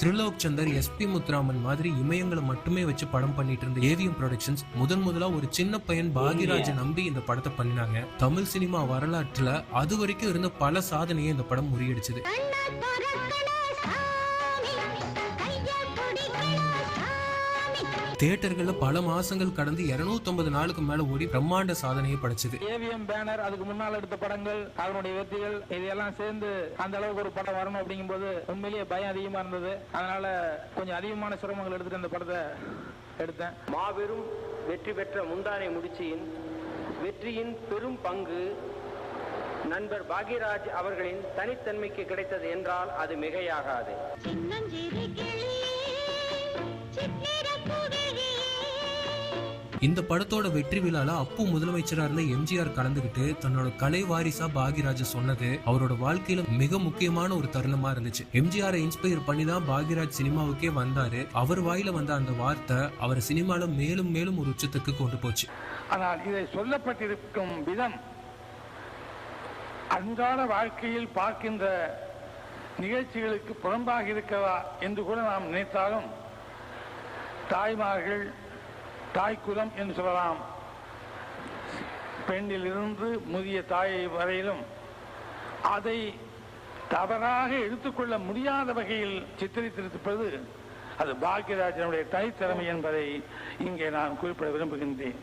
த்ரிலோக் சந்தர், SP முத்துராமன் மாதிரி இமயங்களை மட்டுமே வச்சு படம் பண்ணிட்டு இருந்த ஏவிஎம் ப்ரொடக்ஷன்ஸ் முதல்ல ஒரு சின்ன பையன் பாக்யராஜை நம்பி இந்த படத்தை பண்ணினாங்க. தமிழ் சினிமா வரலாற்றுல அது வரைக்கும் இருந்த பல சாதனையை இந்த படம் முறியடிச்சது. தியேட்டர்கள்ல பல மாசங்கள் கடந்து 250 நாளுக்கு மேல ஓடி பிரம்மாண்ட சாதனையை படைச்சது. ஏவிஎம் பேனர், அதுக்கு முன்னால் எடுத்த படங்கள், அதனுடைய வெற்றிகள் இதெல்லாம் சேர்ந்து அந்த அளவுக்கு ஒரு படம் வரணும் அப்படிங்கும் போது உண்மையிலேயே பயம் அதிகமா இருந்தது. அதனால கொஞ்சம் அதிகமான சிரமங்கள் எடுத்துட்டு இந்த படத்தை எடுத்தேன். மாபெரும் வெற்றி பெற்ற முந்தானை முடிச்சியின் வெற்றியின் பெரும் பங்கு நண்பர் பாக்யராஜ் அவர்களின் தனித்தன்மைக்கு கிடைத்தது என்றால் அது மிகையாகாது. இந்த படத்தோட வெற்றி விழால அப்பு முதலமைச்சரா இருந்த எம்ஜிஆர் கலந்துகிட்டு தன்னோட கலை வாரிசா பாக்யராஜ் சொன்னது அவரோட வாழ்க்கையில மிக முக்கியமான ஒரு தருணமா இருந்துச்சு. எம்ஜிஆரை இன்ஸ்பயர் பண்ணி தான் பாக்யராஜ் சினிமாவுக்கே வந்தாரு. அவர் வாயில வந்த அந்த வார்த்தை அவர் சினிமால மேலும் மேலும் ஒரு உச்சத்துக்கு கொண்டு போச்சு. ஆனால் இதை சொல்லப்பட்டிருக்கும் விதம் அன்றாட வாழ்க்கையில் பார்க்கின்ற நிகழ்ச்சிகளுக்கு புறம்பாக இருக்கிறதா என்று கூட நாம் நினைத்தாலும் தாய்மார்கள், தாய்க்குலம் என்று சொல்லலாம், பெண்ணிலிருந்து முதிய தாயை வரையிலும் அதை தவறாக எடுத்துக்கொள்ள முடியாத வகையில் சித்தரித்திருப்பது அது பாக்யராஜனுடைய தனித்திறமை என்பதை இங்கே நான் குறிப்பிட விரும்புகின்றேன்.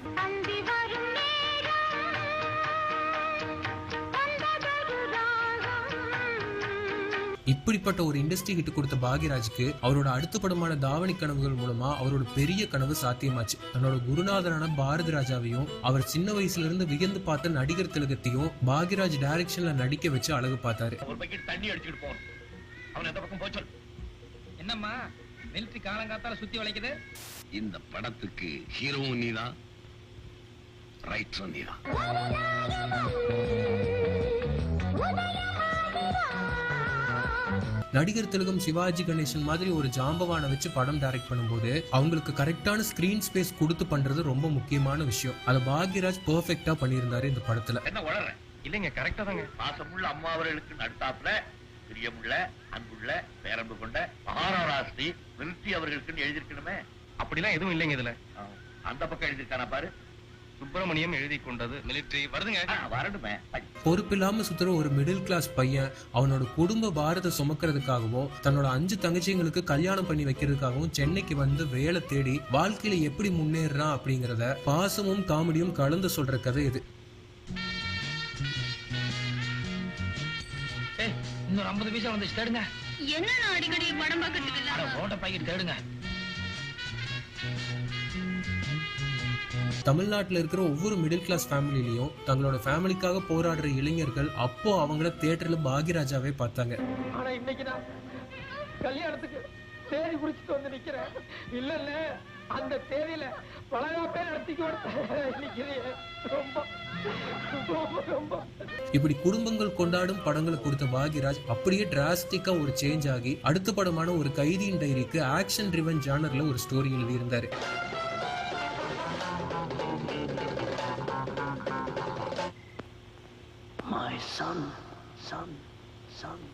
இப்படிப்பட்ட ஒரு இண்டஸ்ட்ரி ஹிட் கொடுத்த பாக்யராஜுக்கு அவரோட அடுத்த படமான தாவணி கனவுகள் மூலமா அவரோட பெரிய கனவு சாத்தியமாச்சு. தன்னோட குருநாதரான பாரதி ராஜாவையும் அவர் சின்ன வயசுல இருந்து வியந்து பார்த்த நடிகர் திலகத்தையும் பாக்யராஜ் டைரக்ஷன்ல நடிக்க வச்சு அழகு பார்த்தாரு. தண்ணி அடிச்சுட்டு போகணும். அவன் எந்த பக்கம் போச்சல். என்னம்மா மிலிட்டரி காலங்காத்தால சுத்தி வளைக்குது? இந்த படத்துக்கு ஹீரோவும் நீதான், ரைட்டரும் நீதான். நடிகர் திலகம் சிவாஜி கணேசன் மாதிரி ஒரு ஜாம்பவானை வச்சு படம் டைரக்ட் பண்ணும்போது அவங்களுக்கு கரெக்டான ஸ்கிரீன் ஸ்பேஸ் கொடுத்து பண்றது ரொம்ப முக்கியமான விஷயம். அதை பாக்யராஜ் பெர்ஃபெக்ட்டா பண்ணியிருந்தாரு இந்த படத்துல. என்ன வளர்றேன்? இல்லைங்க, கரெக்டா தாங்க. பாசமுள்ள அம்மா அவர்களுக்கு நடுத்தாப்புல பிரியமுள்ள அன்புள்ள பேரன்பு கொண்ட மகாராஷ்டிரி மிலிட்ரி அவர்களுக்கு எழுதியிருக்கணுமே. அப்படிலாம் எதுவும் இல்லைங்க இதுல. அந்த பக்கம் எழுதியிருக்கானா பாரு. சுப்பிரமணியம் எழுதி கொண்டது மிலிட்ரி வருதுங்க. வரணுமே. பொறுப்பில்லாம சுத்துற ஒரு மிடில் கிளாஸ் பையன் அவனோட குடும்ப பாரத்தை சுமக்கிறதுக்காகவும் தன்னோட 5 தங்கச்சிங்களுக்கு கல்யாணம் பண்ணி வைக்கிறதுக்காகவும் சென்னைக்கு வந்து வேலை தேடி வாழ்க்கையில எப்படி முன்னேறான் அப்படிங்கறத பாசமும் காமெடியும் கலந்து சொல்ற கதை இது. இன்னொரு 50 பைசா வந்துச்சு, தேடுங்க. என்ன அடிக்கடி படம் பார்க்கறதுக்கு இல்ல ஓட்ட பாக்கெட் தேடுங்க. தமிழ்நாட்டில் இருக்கிற ஒவ்வொரு மிடில் கிளாஸ் ஃபேமிலிலையும் தங்களோட ஃபேமிலிக்காக போராடுற இளைஞர்கள் அப்போ அவங்கள தியேட்டர்ல பாக்யராஜாவே பார்த்தாங்க. ஆனா இன்னைக்கு நான் கல்யாணத்துக்கு தேதி குடிச்சிட்டு வந்து நிக்கிறேன். இல்ல அந்த தேதியில பலகாப்பே நடத்திக்கு ரொம்ப இப்படி குடும்பங்கள் கொண்டாடும் படங்களை கொடுத்த பாக்யராஜ் அப்படியே டிராஸ்டிக்கா ஒரு சேஞ்ச் ஆகி அடுத்த படமான ஒரு கைதியின் டைரிக்கு ஆக்ஷன் ட்ரிவன் ஜானர்ல ஒரு ஸ்டோரி எழுதியிருந்தாரு.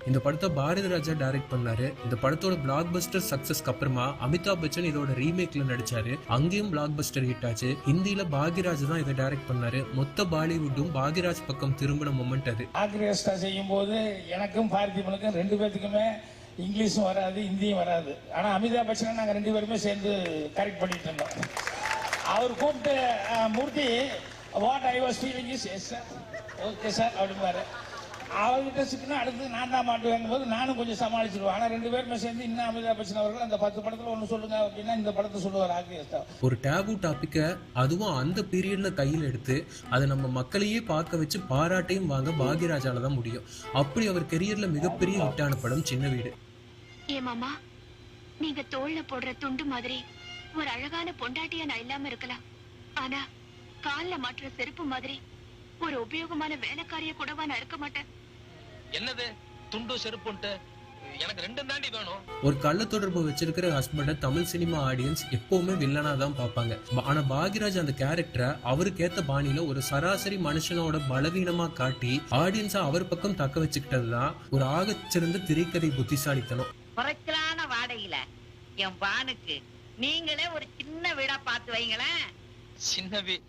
இந்த படத்தை பாரதி ராஜா டைரக்ட் பண்ணாரு. இந்த படத்தோட பிளாக் பஸ்டர் சக்சஸ்க்கு அப்புறமா அமிதாப் பச்சன் இதோட ரீமேக்ல நடிச்சாரு. அங்கேயும் பிளாக் பஸ்டர் ஹிட் ஆச்சு. ஹிந்தியில பாக்யராஜ் தான் இதை டைரக்ட் பண்ணாரு. மொத்த பாலிவுட்டும் பாக்யராஜ் பக்கம் திரும்பின மொமெண்ட் அது. ஆக்ரேஸ்டா செய்யும் போது எனக்கும் பார்த்திபனுக்கும் 2 பேத்துக்குமே இங்கிலீஷும் வராது, ஹிந்தியும் வராது. ஆனா அமிதாப் பச்சன் நாங்க 2 பேருமே சேர்ந்து கரெக்ட் பண்ணிட்டு இருந்தோம். அவர் கூப்பிட்டு Murthy what I was feeling is yes sir, okay sir அப்படிம்பாரு. அவர்கிட்ட சிக்கனா அடுத்து நான் தான் மாட்டுவேன் போது நானும் கொஞ்சம் சமாளிச்சிருவேன். ஆனா 2 பேருமே சேர்ந்து இன்னும் அமிதாப் பச்சன் அவர்கள் அந்த 10 படத்துல ஒண்ணு சொல்லுங்க அப்படின்னா இந்த படத்தை சொல்லுவார் ஆக்ரேஸ்டா. ஒரு டேபு டாபிக்க அதுவும் அந்த பீரியட்ல கையில் எடுத்து அதை நம்ம மக்களையே பார்க்க வச்சு பாராட்டையும் வாங்க பாக்யராஜால தான் முடியும். அப்படி அவர் கெரியர்ல மிகப்பெரிய ஹிட்டான படம் சின்ன வீடு. ஏ மாமா, நீங்க தோள்ல போடுற துண்டு மாதிரி ஒரு அழகான பொண்டாட்டியா நான் இல்லாம இருக்கலாம். ஆனா கால்ல மாட்டுற செருப்பு மாதிரி ஒரு உபயோகமான வேலைக்காரிய கூடவா நான் இருக்க மாட்டேன். என்னது துண்டு செருப்புன்ட்டு? எனக்கு 2 தாண்டி வேணும். ஒரு கள்ள தொடர்பு வச்சிருக்கிற ஹஸ்பண்ட தமிழ் சினிமா ஆடியன்ஸ் எப்பவுமே வில்லனா தான் பார்ப்பாங்க. ஆனா பாக்யராஜ் அந்த கேரக்டரை அவருக்கு ஏத்த பாணியில ஒரு சராசரி மனுஷனோட பலவீனமா காட்டி ஆடியன்ஸா அவர் பக்கம் தக்க வச்சுக்கிட்டதுதான் ஒரு ஆகச்சிறந்த திரைக்கதை புத்திசாலித்தனம். குறைச்சலான வாடகையில என் பானுக்கு நீங்களே ஒரு சின்ன வீடா பார்த்து வைங்களேன். சின்ன வீடு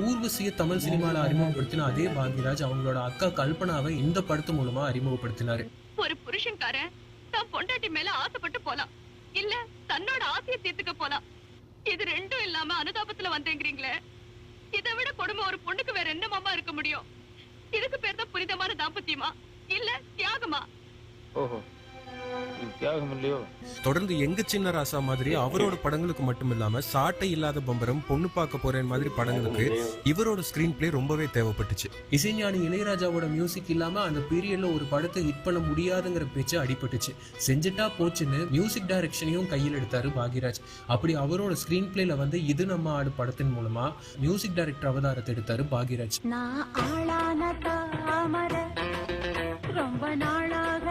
ஊர்வசிய தமிழ் சினிமால அறிமுகப்படுத்தின அதே பாக்யராஜ் அவங்களோட அக்கா கல்பனாவை இந்த படத்து மூலமா அறிமுகப்படுத்தினாரு. ஒரு புருஷன்காரன் தான் பொண்டாட்டி மேல ஆசைப்பட்டு போலாம், இல்ல தன்னோட ஆசையை தீர்த்துக்க போலாம். இது 2ம் இல்லாம அனுதாபத்துல வந்தேங்கிறீங்களே, இதை விட கொடுமை ஒரு பொண்ணுக்கு வேற என்ன மாமா இருக்க முடியும்? இதுக்கு பேர் தான் புனிதமான தாம்பத்தியமா இல்ல தியாகமா? ஓஹோ, தியாகம் இல்லையோ? தொடர்ந்து எங்க சின்ன ராசா மாதிரி அவரோட படங்களுக்கு மட்டும் இல்லாம சாட்டை இல்லாத பம்பரம், பொண்ணு பார்க்க போறேன் மாதிரி படங்களுக்கு இவரோட ஸ்கிரீன் பிளே ரொம்பவே தேவைப்பட்டுச்சு. இசைஞானி இளையராஜாவோட மியூசிக் இல்லாம அந்த பீரியட்ல ஒரு படத்தை ஹிட் பண்ண முடியாதுங்கிற பேச்சு அடிபட்டுச்சு. செஞ்சுட்டா போச்சுன்னு மியூசிக் டைரக்ஷனையும் கையில் எடுத்தாரு பாக்யராஜ். அப்படி அவரோட ஸ்கிரீன் பிளேல வந்து இது நம்ம ஆடு படத்தின் மூலமா மியூசிக் டைரக்டர் அவதாரத்தை எடுத்தாரு பாக்யராஜ். ரொம்ப நாளாக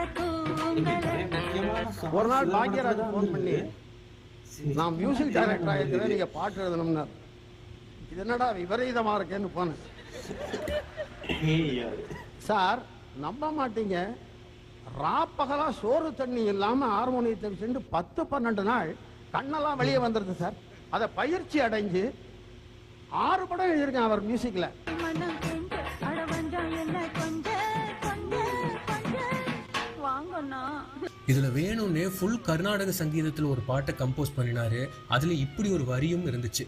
ஒரு நாள் பாக்யராஜ் போன் பண்ணி, நான் மியூசிக் டைரக்டர் ஆயிருக்கிறேன், நீங்க பாட்டு எழுதணும்னா. இது என்னடா விபரீதமா இருக்கேன்னு போனேன். சார் நம்ப மாட்டீங்க, ராப்பகலா சோறு தண்ணி இல்லாம ஹார்மோனியத்தை சென்று 10-12 நாள் கண்ணெல்லாம் வெளியே வந்துருது சார். அதை பயிற்சி அடைஞ்சு 6 படம் எழுதியிருக்கேன் அவர் மியூசிக்ல. இதுல வேணும்னே ஃபுல் கர்நாடக சங்கீதத்துல ஒரு பாட்டை கம்போஸ் பண்ணினாரு. அதுல இப்படி ஒரு வரியும் இருந்துச்சு.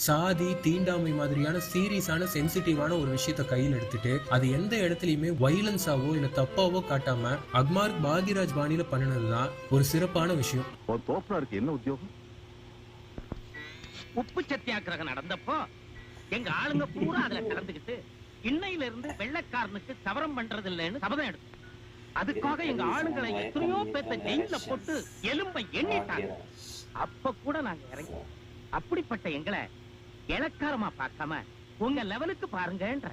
சாதி தீண்டாமை மாதிரியான சீரியஸான சென்சிட்டிவான ஒரு விஷயத்த கையில் எடுத்துட்டு அது எந்த இடத்துலயுமே வைலன்ஸாவோ இல்ல தப்பாவோ காட்டாம அக்மார் பாக்யராஜ் பாணியில பண்ணினதுதான் ஒரு சிறப்பான விஷயம். தோப்பனாருக்கு என்ன உத்தியோகம்? உப்பு சத்தியாகிரகம் நடந்தப்போ எங்க ஆளுங்க பூரா அதுல கலந்துக்கிட்டு இன்னையில இருந்து வெள்ளைக்காரனுக்கு சவரம் பண்றது இல்லைன்னு சபதம் எடுத்து அதுக்காக எங்க ஆளுங்களை எத்தனையோ பேத்த ஜெயில போட்டு எலும்பை எண்ணிட்டாங்க. அப்ப கூட நாங்க இறங்கி அப்படிப்பட்ட எங்களை இலக்காரமா பார்க்காம உங்க லெவலுக்கு பாருங்கன்ற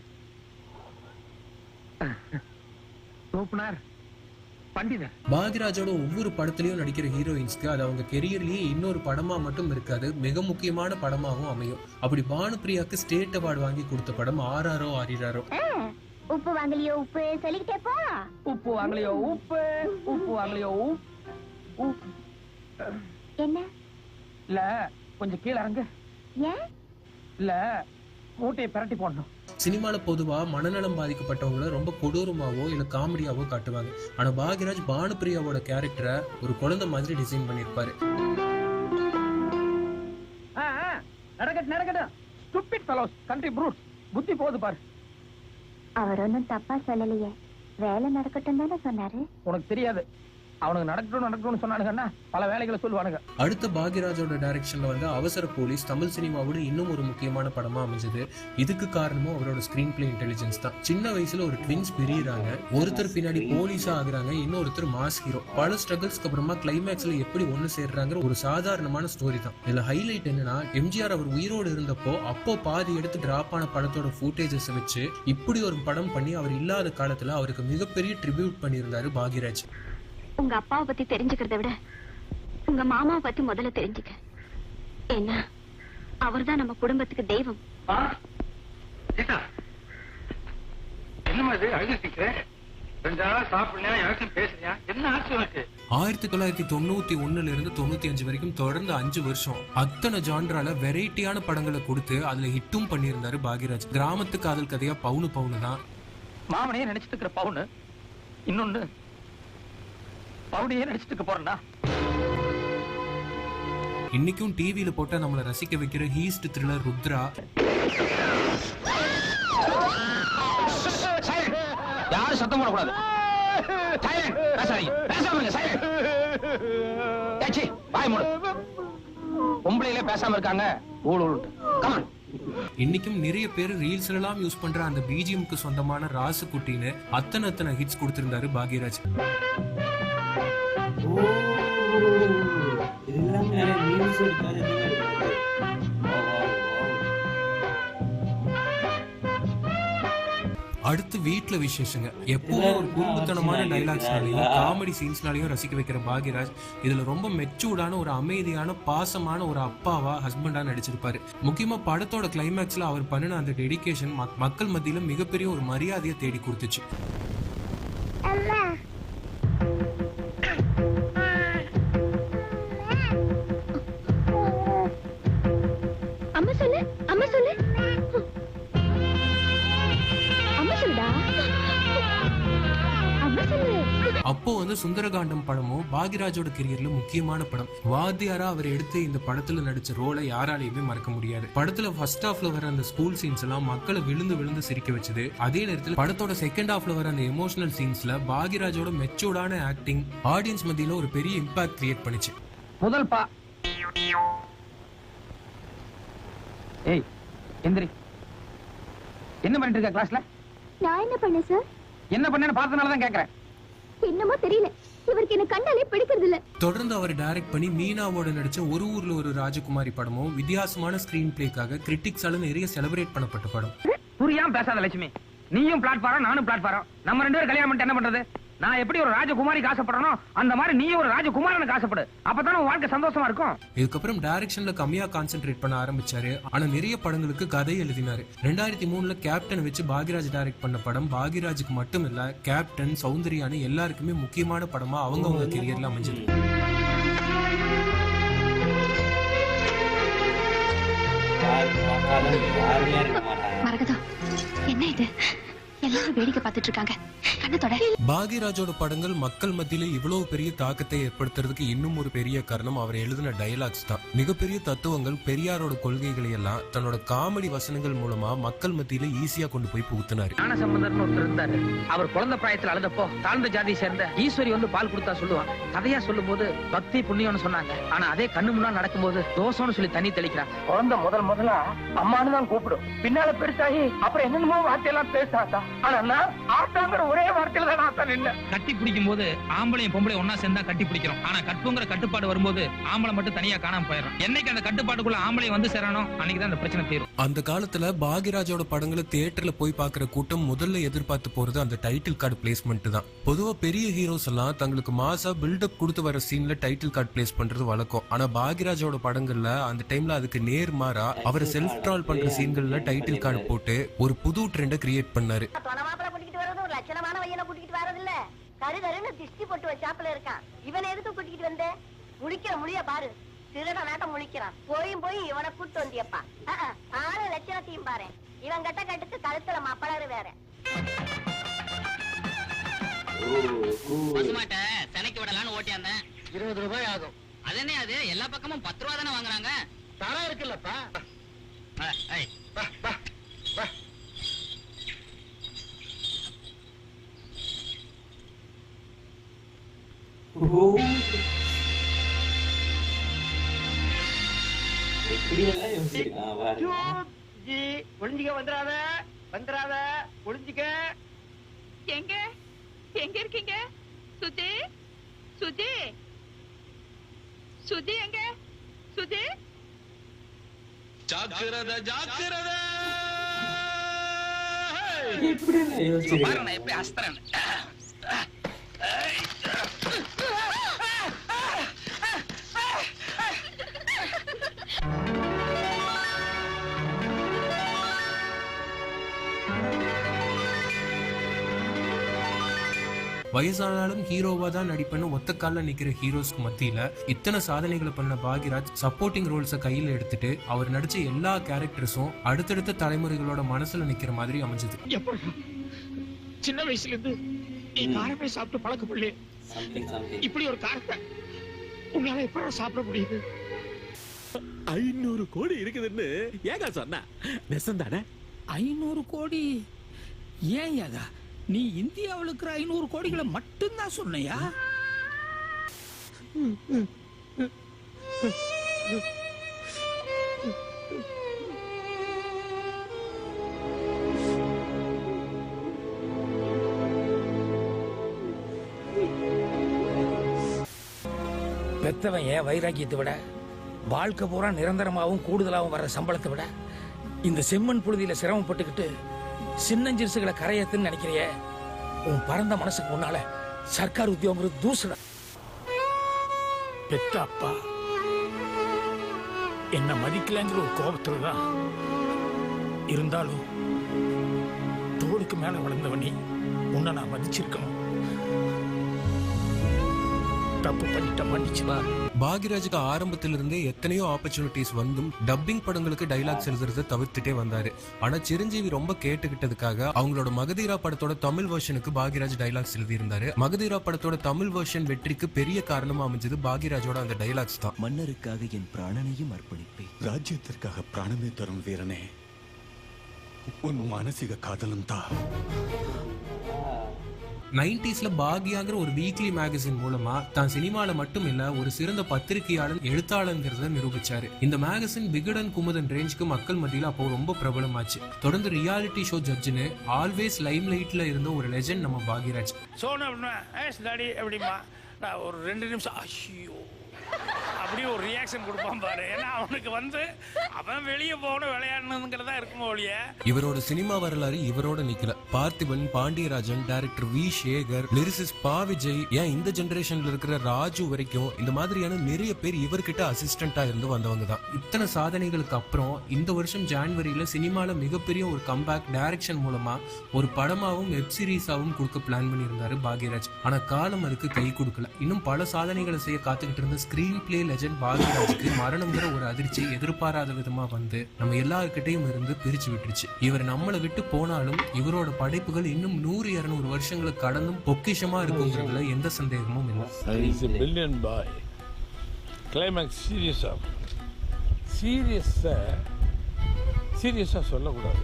பாக்யராஜோட ஒவ்வொரு படத்திலயும் நடிக்கிற ஹீரோயின்ஸ்க்கு அது அவங்க கெரியர்லயே இன்னொரு படமா மட்டும் இருக்காது, மிக முக்கியமான படமாகவும் அமையும். அப்படி பானுப்பிரியாக்கு ஸ்டேட் அவார்டு வாங்கி கொடுத்த படம் ஆராரோ ஆரிராரோ. உப்பு வாங்கலையோ உப்பு சொல்லிக்கிட்டே போ. உப்பு வாங்கலையோ உப்பு, உப்பு வாங்கலையோ என்ன இல்ல கொஞ்சம் கீழே இறங்கு. ஏன் இல்ல மூட்டையை பிரட்டி போடணும். சினிமால பொதுவா மனநலம் பாதிக்கப்பட்டவங்களை ரொம்ப கொடூரமாவோ இல்ல காமெடியாவோ காட்டுவாங்க. ஆனா பாக்யராஜ் பானுப்பிரியாவோட கேரக்டரை ஒரு குழந்தை மாதிரி டிசைன் பண்ணிருப்பாரு. நடக்கட்டும் ஸ்டூபிட் ஃபெலோஸ், கண்ட்ரி ப்ரூட்ஸ், புத்தி போகுது பாரு. அவர் ஒன்னும் தப்பா சொல்லலையே, வேலை நடக்கட்டும் தானே சொன்னாரு. உனக்கு தெரியாது, அவனுக்கு நடக்கணும்னு சொன்னானுங்கன்னா பல வேலைகளை சொல்லுவானுங்க. அடுத்த பாக்யராஜோட டைரக்ஷன்ல வந்து அவசர போலீஸ் தமிழ் சினிமாவோட இன்னும் ஒரு முக்கியமான படமா அமைஞ்சது. இதுக்கு காரணமும் அவரோட ஸ்கிரீன் பிளே இன்டெலிஜென்ஸ் தான். சின்ன வயசுல ஒரு ட்வின்ஸ் பிரியிறாங்க, ஒருத்தர் பின்னாடி போலீஸா ஆகுறாங்க, இன்னொருத்தர் மாஸ் ஹீரோ. பல ஸ்ட்ரகிள்ஸ்க்கு அப்புறமா கிளைமேக்ஸ்ல எப்படி ஒண்ணு சேர்றாங்க ஒரு சாதாரணமான ஸ்டோரி தான். இதுல ஹைலைட் என்னன்னா, எம்ஜிஆர் அவர் உயிரோடு இருந்தப்போ அப்போ பாதி எடுத்து டிராப் ஆன படத்தோட ஃபுட்டேஜஸ் வச்சு இப்படி ஒரு படம் பண்ணி அவர் இல்லாத காலத்துல அவருக்கு மிகப்பெரிய ட்ரிபியூட் பண்ணியிருந்தாரு பாக்யராஜ். உங்க அப்பாவை பத்தி தெரிஞ்சுக்கிறத விட உங்க மாமாவை பத்தி முதல்ல தெரிஞ்சுக்க. ஏன்னா அவர்தான் நம்ம குடும்பத்துக்கு தெய்வம். என்னமா இது அழுதுட்டீங்க? 1991 இருந்து 95 வரைக்கும் தொடர்ந்து 5 வருஷம் அத்தனை ஜான்ரால வெரைட்டியான படங்களை கொடுத்து அதுல ஹிட்டும் பண்ணியிருந்தாரு பாக்யராஜ். கிராமத்து காதல் கதையா பவுனு தான். மாமனையே நினைச்சிட்டு இருக்கிற பவுனு, இன்னொன்னு பவுனையே நினைச்சிட்டு போறா. இன்னைக்கும் டிவியில போட்டா நம்மள ரசிக்க வைக்கிற ஹீஸ்ட் த்ரில்லர் ருத்ரா. யாரும் சத்தம் போடக்கூடாது. பொம்பளையிலே பேசாம இருக்காங்க. இன்னைக்கும் நிறைய பேர் ரீல்ஸ் எல்லாம் யூஸ் பண்ற அந்த பிஜிஎம்க்கு சொந்தமான ராசுகுட்டின்னு அத்தனை ஹிட்ஸ் கொடுத்திருந்தாரு பாக்யராஜ். அடுத்து வீட்டுல விசேஷங்க. எப்பவுமே ஒரு குடும்பத்தனமான டைலாக்ஸ்னாலையும் காமெடி சீன்ஸ்னாலையும் ரசிக்க வைக்கிற பாக்யராஜ் இதுல ரொம்ப மெச்சூர்டான ஒரு அமைதியான பாசமான ஒரு அப்பாவா ஹஸ்பண்டா நடிச்சிருப்பாரு. முக்கியமா படத்தோட கிளைமேக்ஸ்ல அவர் பண்ணின அந்த டெடிகேஷன் மக்கள் மத்தியில மிகப்பெரிய ஒரு மரியாதையை தேடி கொடுத்துச்சு. அப்போ வந்து சுந்தரகாண்டம் படமும் பாக்யராஜோட கெரியர்ல முக்கியமான படம். வாத்தியாரா அவர் எடுத்து இந்த படத்துல நடிச்ச ரோலை யாராலையுமே மறக்க முடியாது. படத்துல ஃபர்ஸ்ட் ஹாஃப்ல வர அந்த ஸ்கூல் சீன்ஸ் எல்லாம் மக்களை விழுந்து சிரிக்க வச்சது. அதே நேரத்தில் படத்தோட செகண்ட் ஹாஃப்ல வர அந்த எமோஷனல் சீன்ஸ்ல பாக்யராஜோட மெச்சூர்டான ஆக்டிங் ஆடியன்ஸ் மத்தியில ஒரு பெரிய இம்பாக்ட் கிரியேட் பண்ணிச்சு. முதல் பா ஏய் எந்திரி. என்ன பண்ணிட்டு இருக்க கிளாஸ்ல? நான் என்ன பண்ணேன் சார்? என்ன பண்ணேன்னு பார்த்தனால தான் கேக்குறேன். என்னமோ தெரியல, இவருக்கு என்ன கண்டாலே பிடிக்கிறது இல்ல. தொடர்ந்து அவர் டைரக்ட் பண்ணி மீனாவோட நடிச்ச ஒரு ஊர்ல ஒரு ராஜகுமாரி படமும் வித்தியாசமான ஸ்கிரீன் பிளேக்காக கிரிட்டிக்ஸால நிறைய செலிப்ரேட் பண்ணப்பட்ட படம். புரியாம பேசாத லட்சுமி. நீயும் பிளாட்ஃபாரம், நானும் பிளாட்ஃபாரம். நம்ம 2 பேரும் கல்யாணம் பண்ணிட்டு என்ன பண்றது? நான் எப்படி ஒரு ராஜகுமாரிக்கு ஆசைப்படுறனோ அந்த மாதிரி நீயும் ஒரு ராஜகுமாரனுக்கு ஆசைப்படு. அப்பதான் உன் வாழ்க்கை சந்தோஷமா இருக்கும். இதுக்கப்புறம் டைரக்ஷன்ல கம்மியா கான்சென்ட்ரேட் பண்ண ஆரம்பிச்சாரு. ஆனா நிறைய படங்களுக்கு கதை எழுதினாரு. 2003 கேப்டன் வச்சு பாக்யராஜ் டைரக்ட் பண்ண படம் பாக்யராஜுக்கு மட்டும் இல்ல, கேப்டன், சௌந்தர்யான்னு எல்லாருக்குமே முக்கியமான படமா அவங்க கெரியர்ல அமைஞ்சது. மரகதா, என்ன இது? எல்லாரும் வேடிக்கை பார்த்துட்டு இருக்காங்க. கண்ணத்தோட பாக்யராஜோட படங்கள் மக்கள் மத்தியில இவ்வளவு பெரிய தாக்கத்தை ஏற்படுத்துறதுக்கு இன்னும் ஒரு பெரிய காரணம் அவர் எழுதின டயலாக்ஸ் தான். மிகப்பெரிய தத்துவங்கள், பெரியாரோட கொள்கைகளை எல்லாம் தன்னோட காமெடி வசனங்கள் மூலமா மக்கள் மத்தியில ஈஸியா கொண்டு போய் புகுத்தினாரு. ஞானசம்பந்தர்னு ஒருத்தர் இருந்தாரு. அவர் குழந்தை பிராயத்துல அழுதப்போ தாழ்ந்த ஜாதியை சேர்ந்த ஈஸ்வரி வந்து பால் கொடுத்தா சொல்லுவாங்க. கதையா சொல்லும் போது பக்தி புண்ணியம்னு சொன்னாங்க. ஆனா அதே கண்ணு முன்னாடி நடக்கும்போது தோசம்னு சொல்லி தண்ணி தெளிக்கிறாங்க. குழந்தை முதல்ல அம்மானு தான் கூப்பிடும். பின்னால பெருசாகி அப்புறம் என்னென்னமோ வார்த்தையெல்லாம் பேசாதா. ஆனா நான் ஆட்டாங்கிற ஒரே வார்த்தையில தான் ஆட்டா நின்ன. கட்டி பிடிக்கும் போது ஆம்பளையும் பொம்பளையும் ஒன்னா சேர்ந்தா கட்டி பிடிக்கிறோம். ஆனா கற்புங்கிற கட்டுப்பாடு வரும்போது ஆம்பளை மட்டும் தனியா காணாம போயிடும். என்னைக்கு அந்த கட்டுப்பாட்டுக்குள்ள ஆம்பளை வந்து சேரணும் அன்னைக்கு தான் அந்த பிரச்சனை தீரும். அந்த காலத்துல பாக்யராஜோட படங்களை தியேட்டர்ல போய் பாக்குற கூட்டம் முதல்ல எதிர்பார்த்து போறது அந்த டைட்டில் கார்டு பிளேஸ்மெண்ட் தான். பொதுவா பெரிய ஹீரோஸ் எல்லாம் தங்களுக்கு மாசா பில்டப் கொடுத்து வர சீன்ல டைட்டில் கார்டு பிளேஸ் பண்றது வழக்கம். ஆனா பாக்யராஜோட படங்கள்ல அந்த டைம்ல அதுக்கு நேர்மாறா அவர் செல்ஃப் ட்ரால் பண்ற சீன்கள்ல டைட்டில் கார்டு போட்டு ஒரு புது ட்ரெண்டை கிரியேட் பண்ணாரு. லட்சணமான பையனை கூட்டிட்டு வரதில்ல, கருகருன்னு திஷ்டி போட்டு வச்சாப்புல இருக்கான். இவனை எதுக்கு கூட்டிட்டு வந்த? முழிக்கிற முடிய பாரு, திருட நாட்டம் முழிக்கிறான். போய் இவனை கூட்டு வந்தியப்பா. ஆளு லட்சணத்தையும் பாரு. இவன் கட்ட கட்டுக்கு கழுத்துல மப்பளரு வேற. பசுமாட்ட செனைக்கு விடலான்னு ஓட்டியாந்தேன். 20 ரூபாய் ஆகும். அது என்ன, அது எல்லா பக்கமும் 10 ரூபா தானே வாங்குறாங்க. தரம் இருக்குல்லப்பா. ஒளிஞ்சிக்க வந்துடாத ஒளிஞ்சிக்க. எங்க எங்க இருக்கீங்க? சுஜி சுஜி சுஜி எங்க? சுஜி ஜாக்கிரதை ஜாக்கிரதை. பாருங்க எப்படி அஸ்திரன். வயசானாலும் ஹீரோவா தான் நடிப்பேன்னு ஒத்த கால நிக்கிற ஹீரோஸ்க்கு மத்தியில இத்தனை சாதனைகளை பண்ண பாக்யராஜ் சப்போர்ட்டிங் ரோல்ஸை கையில எடுத்துட்டு அவர் நடிச்ச எல்லா கேரக்டர்ஸும் அடுத்தடுத்த தலைமுறைகளோட மனசுல நிக்கிற மாதிரி அமைஞ்சது. சின்ன வயசுல இருந்து நீ காரமே சாப்பிட்டு பழக்கப்படலையே, இப்படி ஒரு காரத்தை உன்னால எப்ப சாப்பிட முடியுது? 500 கோடி இருக்குதுன்னு ஏங்க சொன்ன? நெசம் தானே? 500 கோடி ஏன் யாதா? நீ இந்தியாவில் இருக்கிற 500 கோடிகளை மட்டும்தான் சொன்னையா? பெத்தவன் ஏன் வைராக்கியத்தை விட, வாழ்க்கை பூரா நிரந்தரமாகவும் கூடுதலாகவும் வர்ற சம்பளத்தை விட, இந்த செம்மண் புழுதியில சிரமப்பட்டுக்கிட்டு சின்னஞ்சிறுசுகளை கரையத்துன்னு நினைக்கிறிய உன் பரந்த மனசுக்கு முன்னால சர்க்கார் உத்தியோகம் தூசுடா. பெத்த அப்பா என்ன மதிக்கலங்கிற ஒரு கோபத்துலதான் இருந்தாலும் தோளுக்கு மேல வளர்ந்தவனே உன்னை நான் மதிச்சிருக்கணும். தப்பு பண்ணிட்ட மன்னிச்சுவா. பாக்யராஜுக்கு ஆரம்பத்திலிருந்தே எத்தனையோ ஆப்பர்ச்சுனிட்டிஸ் வந்தும் டப்பிங் படங்களுக்கு டைலாக்ஸ் எழுதுறதை தவிர்த்துட்டே வந்தாரு. ஆனா சிரஞ்சீவி ரொம்ப கேட்டுக்கிட்டதுக்காக அவங்களோட மகதீரா படத்தோட தமிழ் வெர்ஷனுக்கு பாக்யராஜ் டைலாக்ஸ் எழுதியிருந்தாரு. மகதீரா படத்தோட தமிழ் வெர்ஷன் வெற்றிக்கு பெரிய காரணமா அமைஞ்சது பாக்யராஜோட அந்த டைலாக்ஸ் தான். மன்னருக்காக என் பிராணனையும் அர்ப்பணிப்பேன். ராஜ்யத்திற்காக பிராணமே தரும் வீரனே, உன் மானசீக காதலும் தான். 90ஸ்ல பாக்யாங்கிற ஒரு வீக்லி மேகசின் மூலமா தான் சினிமால மட்டும் இல்ல ஒரு சிறந்த பத்திரிகையாளர், எழுத்தாளர்ங்கிறத நிரூபிச்சாரு. இந்த மேகசின் விகடன் குமுதன் ரேஞ்சுக்கு மக்கள் மத்தியில அப்போ ரொம்ப பிரபலமாச்சு. தொடர்ந்து ரியாலிட்டி ஷோ ஜட்ஜுன்னு ஆல்வேஸ் லைம் லைட்ல இருந்த ஒரு லெஜெண்ட் நம்ம பாக்யராஜ். நான் ஒரு 2 நிமிஷம் ஐயோ அப்படியே ஒரு ரியாக்ஷன் கொடுப்பான் பாரு. ஏன்னா அவனுக்கு வந்து அவன் வெளியே போகணும் விளையாடணுங்கிறதா இருக்குமோ ஒழிய. இவரோட சினிமா வரலாறு இவரோட நிக்கல. Parthiban, Pandiarajan, director V Sekar, lyricist Pa Vijay, ஏன் இந்த ஜெனரேஷன்ல இருக்கிற ராஜு வரைக்கும் இந்த மாதிரியான நிறைய பேர் இவர்கிட்ட அசிஸ்டண்டா இருந்து வந்தவங்க தான். இத்தனை சாதனைகளுக்கு அப்புறம் இந்த வருஷம் ஜான்வரியில சினிமால மிகப்பெரிய ஒரு கம்பேக் டைரக்ஷன் மூலமா ஒரு படமாவும் வெப் சீரிஸாவும் கொடுக்க பிளான் பண்ணியிருந்தாரு பாக்யராஜ். ஆனா காலம் அதுக்கு கை கொடுக்கல. இன்னும் பல சாதனைகளை செய்ய காத்துக்கிட்டு இருந்த ஸ்கிரீன் பிளே லெஜண்ட் பாக்யராஜுக்கு மரணம்ங்கிற ஒரு அதிர்ச்சியை எதிர்பாராத விதமா வந்து நம்ம எல்லார்கிட்டையும் இருந்து பிரிச்சு விட்டுருச்சு. இவர் நம்மளை விட்டு போனாலும் இவரோட படைப்புகள் இன்னும் 100-200 வருஷங்களுக்கு கடந்தும் பொக்கிஷமா இருக்குங்கிறதுல எந்த சந்தேகமும் இல்லை. கிளைமேக்ஸ் சீரியஸாக சொல்லக்கூடாது,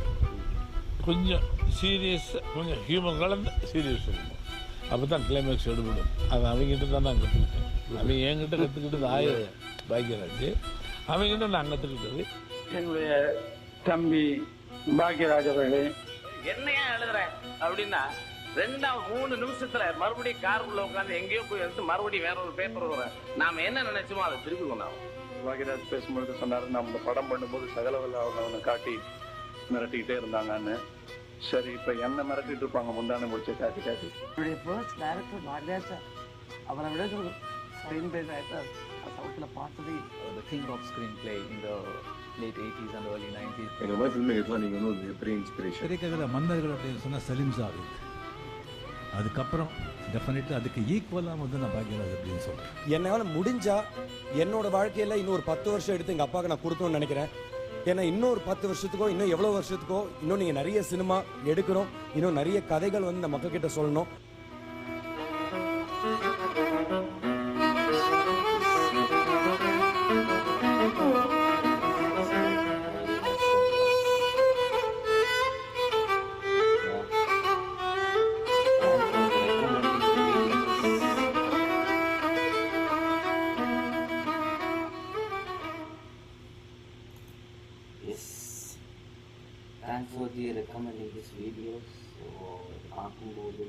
கொஞ்சம் சீரியஸாக கொஞ்சம் ஹியூமன் கலந்து சீரியஸ் சொல்லணும். அப்போ தான் கிளைமேக்ஸ் எடுபடும். அது அவங்ககிட்ட தான் நான் கற்றுக்கிட்டேன். அவங்க என்கிட்ட கற்றுக்கிட்டது பாக்யராஜ், அவங்ககிட்ட நான் கற்றுக்கிட்டது என்னுடைய தம்பி பாக்யராஜ் அவர்களே. என்னையா எழுதுறேன் அப்படின்னா 2-3 நிமிஷத்துல மறுபடியும் காருக்குள்ள உட்காந்து எங்கேயோ போய் எடுத்து மறுபடியும் வேற ஒரு பேப்பர் வரும். நாம என்ன நினைச்சோமோ அதை திருப்பி கொண்டாடும். பாக்யராஜ் பேசும்போது சொன்னாரு, நம்ம இந்த படம் பண்ணும்போது சகலவல்ல அவனை காட்டி மிரட்டிக்கிட்டே இருந்தாங்கன்னு. சரி, இப்ப என்ன மிரட்டிட்டு இருப்பாங்க முந்தான முடிச்சு காட்டி காட்டி. என்னுடைய ஃபர்ஸ்ட் டைரக்டர் பாக்யராஜ் சார். அவரை விட ஸ்க்ரீன் பிளே ரைட்டர் சவுத்தில் பார்த்தது the king of screenplay in the late 80s and early 90s. எங்க மாதிரி ஃபில்ம் மேக்கர்ஸ்லாம் நீங்க வந்து பெரிய இன்ஸ்பிரேஷன். திரைக்கதையில மன்னர்கள் அப்படின்னு சொன்னா சலீம் ஜாவேத். அதுக்கப்புறம் டெஃபினெட்லி அதுக்கு ஈக்குவலாக வந்து நான் பாக்யராஜ் அப்படின்னு சொல்றேன். என்னால் முடிஞ்சா என்னோட வாழ்க்கையில இன்னொரு 10 வருஷம் எடுத்து எங்க அப்பாவுக்கு நான் கொடுக்கணும்னு நினைக்கிறேன். ஏன்னா இன்னொரு 10 வருஷத்துக்கோ இன்னும் எவ்வளவு வருஷத்துக்கோ இன்னும் நீங்க நிறைய சினிமா எடுக்கணும், இன்னும் நிறைய கதைகள் வந்து இந்த மக்கள் கிட்ட சொல்லணும். Thanks for the recommending this videos. So பார்க்கும்போது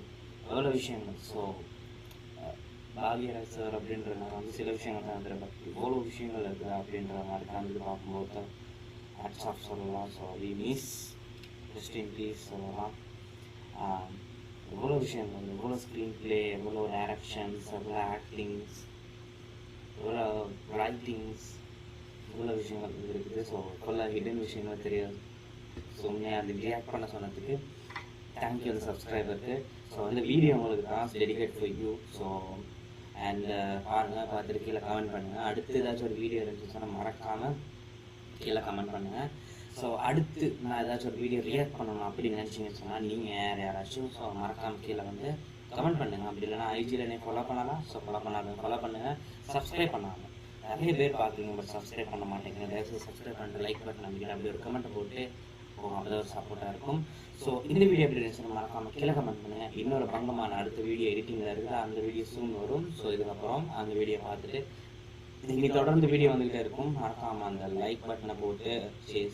எவ்வளோ விஷயங்கள். ஸோ பாக்யராஜ் சார் அப்படின்றனால வந்து சில விஷயங்கள் தான் வந்துடும், பட் எவ்வளோ விஷயங்கள் இருக்குது அப்படின்ற மாதிரி கலந்து பார்க்கும்போது தான் ஹேட்ஸ் ஆஃப் சொல்லலாம். So we miss rest in peace சொல்லலாம். எவ்வளோ விஷயங்கள், எவ்வளோ ஸ்க்ரீன் பிளே, எவ்வளோ டைரக்ஷன்ஸ், எவ்வளோ ஆக்டிங்ஸ், எவ்வளோ ரைட்டிங்ஸ், இவ்வளோ விஷயங்கள் இருக்குது. ஸோ ஃபுல்லாக ஹிடன் விஷயங்கள் தெரியாது. ஸோ உண்மையாக அது ரியாக்ட் பண்ண சொன்னதுக்கு தேங்க்யூ அந்த சப்ஸ்கிரைபருக்கு. ஸோ வந்து வீடியோ உங்களுக்கு தான் dedicate for you. So and பாருங்கள், பார்த்துட்டு கீழே கமெண்ட் பண்ணுங்கள். அடுத்து ஏதாச்சும் ஒரு வீடியோ இருந்துச்சுன்னா மறக்காமல் கீழே கமெண்ட் பண்ணுங்கள். ஸோ அடுத்து நான் ஏதாச்சும் ஒரு வீடியோ ரியாக்ட் பண்ணணும் அப்படின்னு நினச்சிங்கன்னு சொன்னால் நீங்கள் யாராச்சும் ஸோ மறக்காமல் கீழே வந்து கமெண்ட் பண்ணுங்கள். அப்படி இல்லைனா ஐஜியில் என்னை ஃபாலோ பண்ணலாம். ஸோ ஃபாலோ பண்ணுங்கள். சப்ஸ்கிரைப் பண்ணாமல் நிறைய பேர் பார்க்குறீங்க, பட் சப்ஸ்கிரைப் பண்ண மாட்டேங்க. தயவுசெய்து சப்ஸ்கிரைப் பண்ணிட்டு லைக் பட்டன் அமைக்கிற அப்படி ஒரு கமெண்ட்டை போட்டு அப்படி ஒரு சப்போர்ட்டாக இருக்கும். ஸோ இந்த வீடியோ எப்படி இருந்துச்சுன்னு மறக்காமல் கீழே கமெண்ட் பண்ணுங்கள். இன்னொரு பங்கமான அடுத்த வீடியோ எடிட்டிங்கில் இருக்குது, அந்த வீடியோ சூன் வரும். ஸோ இதுக்கப்புறம் அந்த வீடியோ பார்த்துட்டு நீங்கள் தொடர்ந்து வீடியோ வந்துகிட்டே இருக்கும். மறக்காமல் அந்த லைக் பட்டனை போட்டு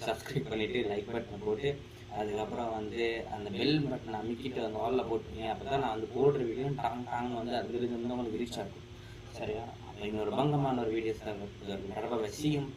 சப்ஸ்கிரைப் பண்ணிவிட்டு லைக் பட்டனை போட்டு அதுக்கப்புறம் வந்து அந்த பெல் பட்டனை அமைக்கிட்டு அந்த வாலில் போட்டுருங்க. அப்போ தான் நான் வந்து போடுற வீடியோ டாங்னு வந்து அது வந்து உங்களுக்கு ரீச் ஆகும். சரியா? அப்போ இன்னொரு பங்கமான ஒரு வீடியோஸ் தான் கடவை வசியும்.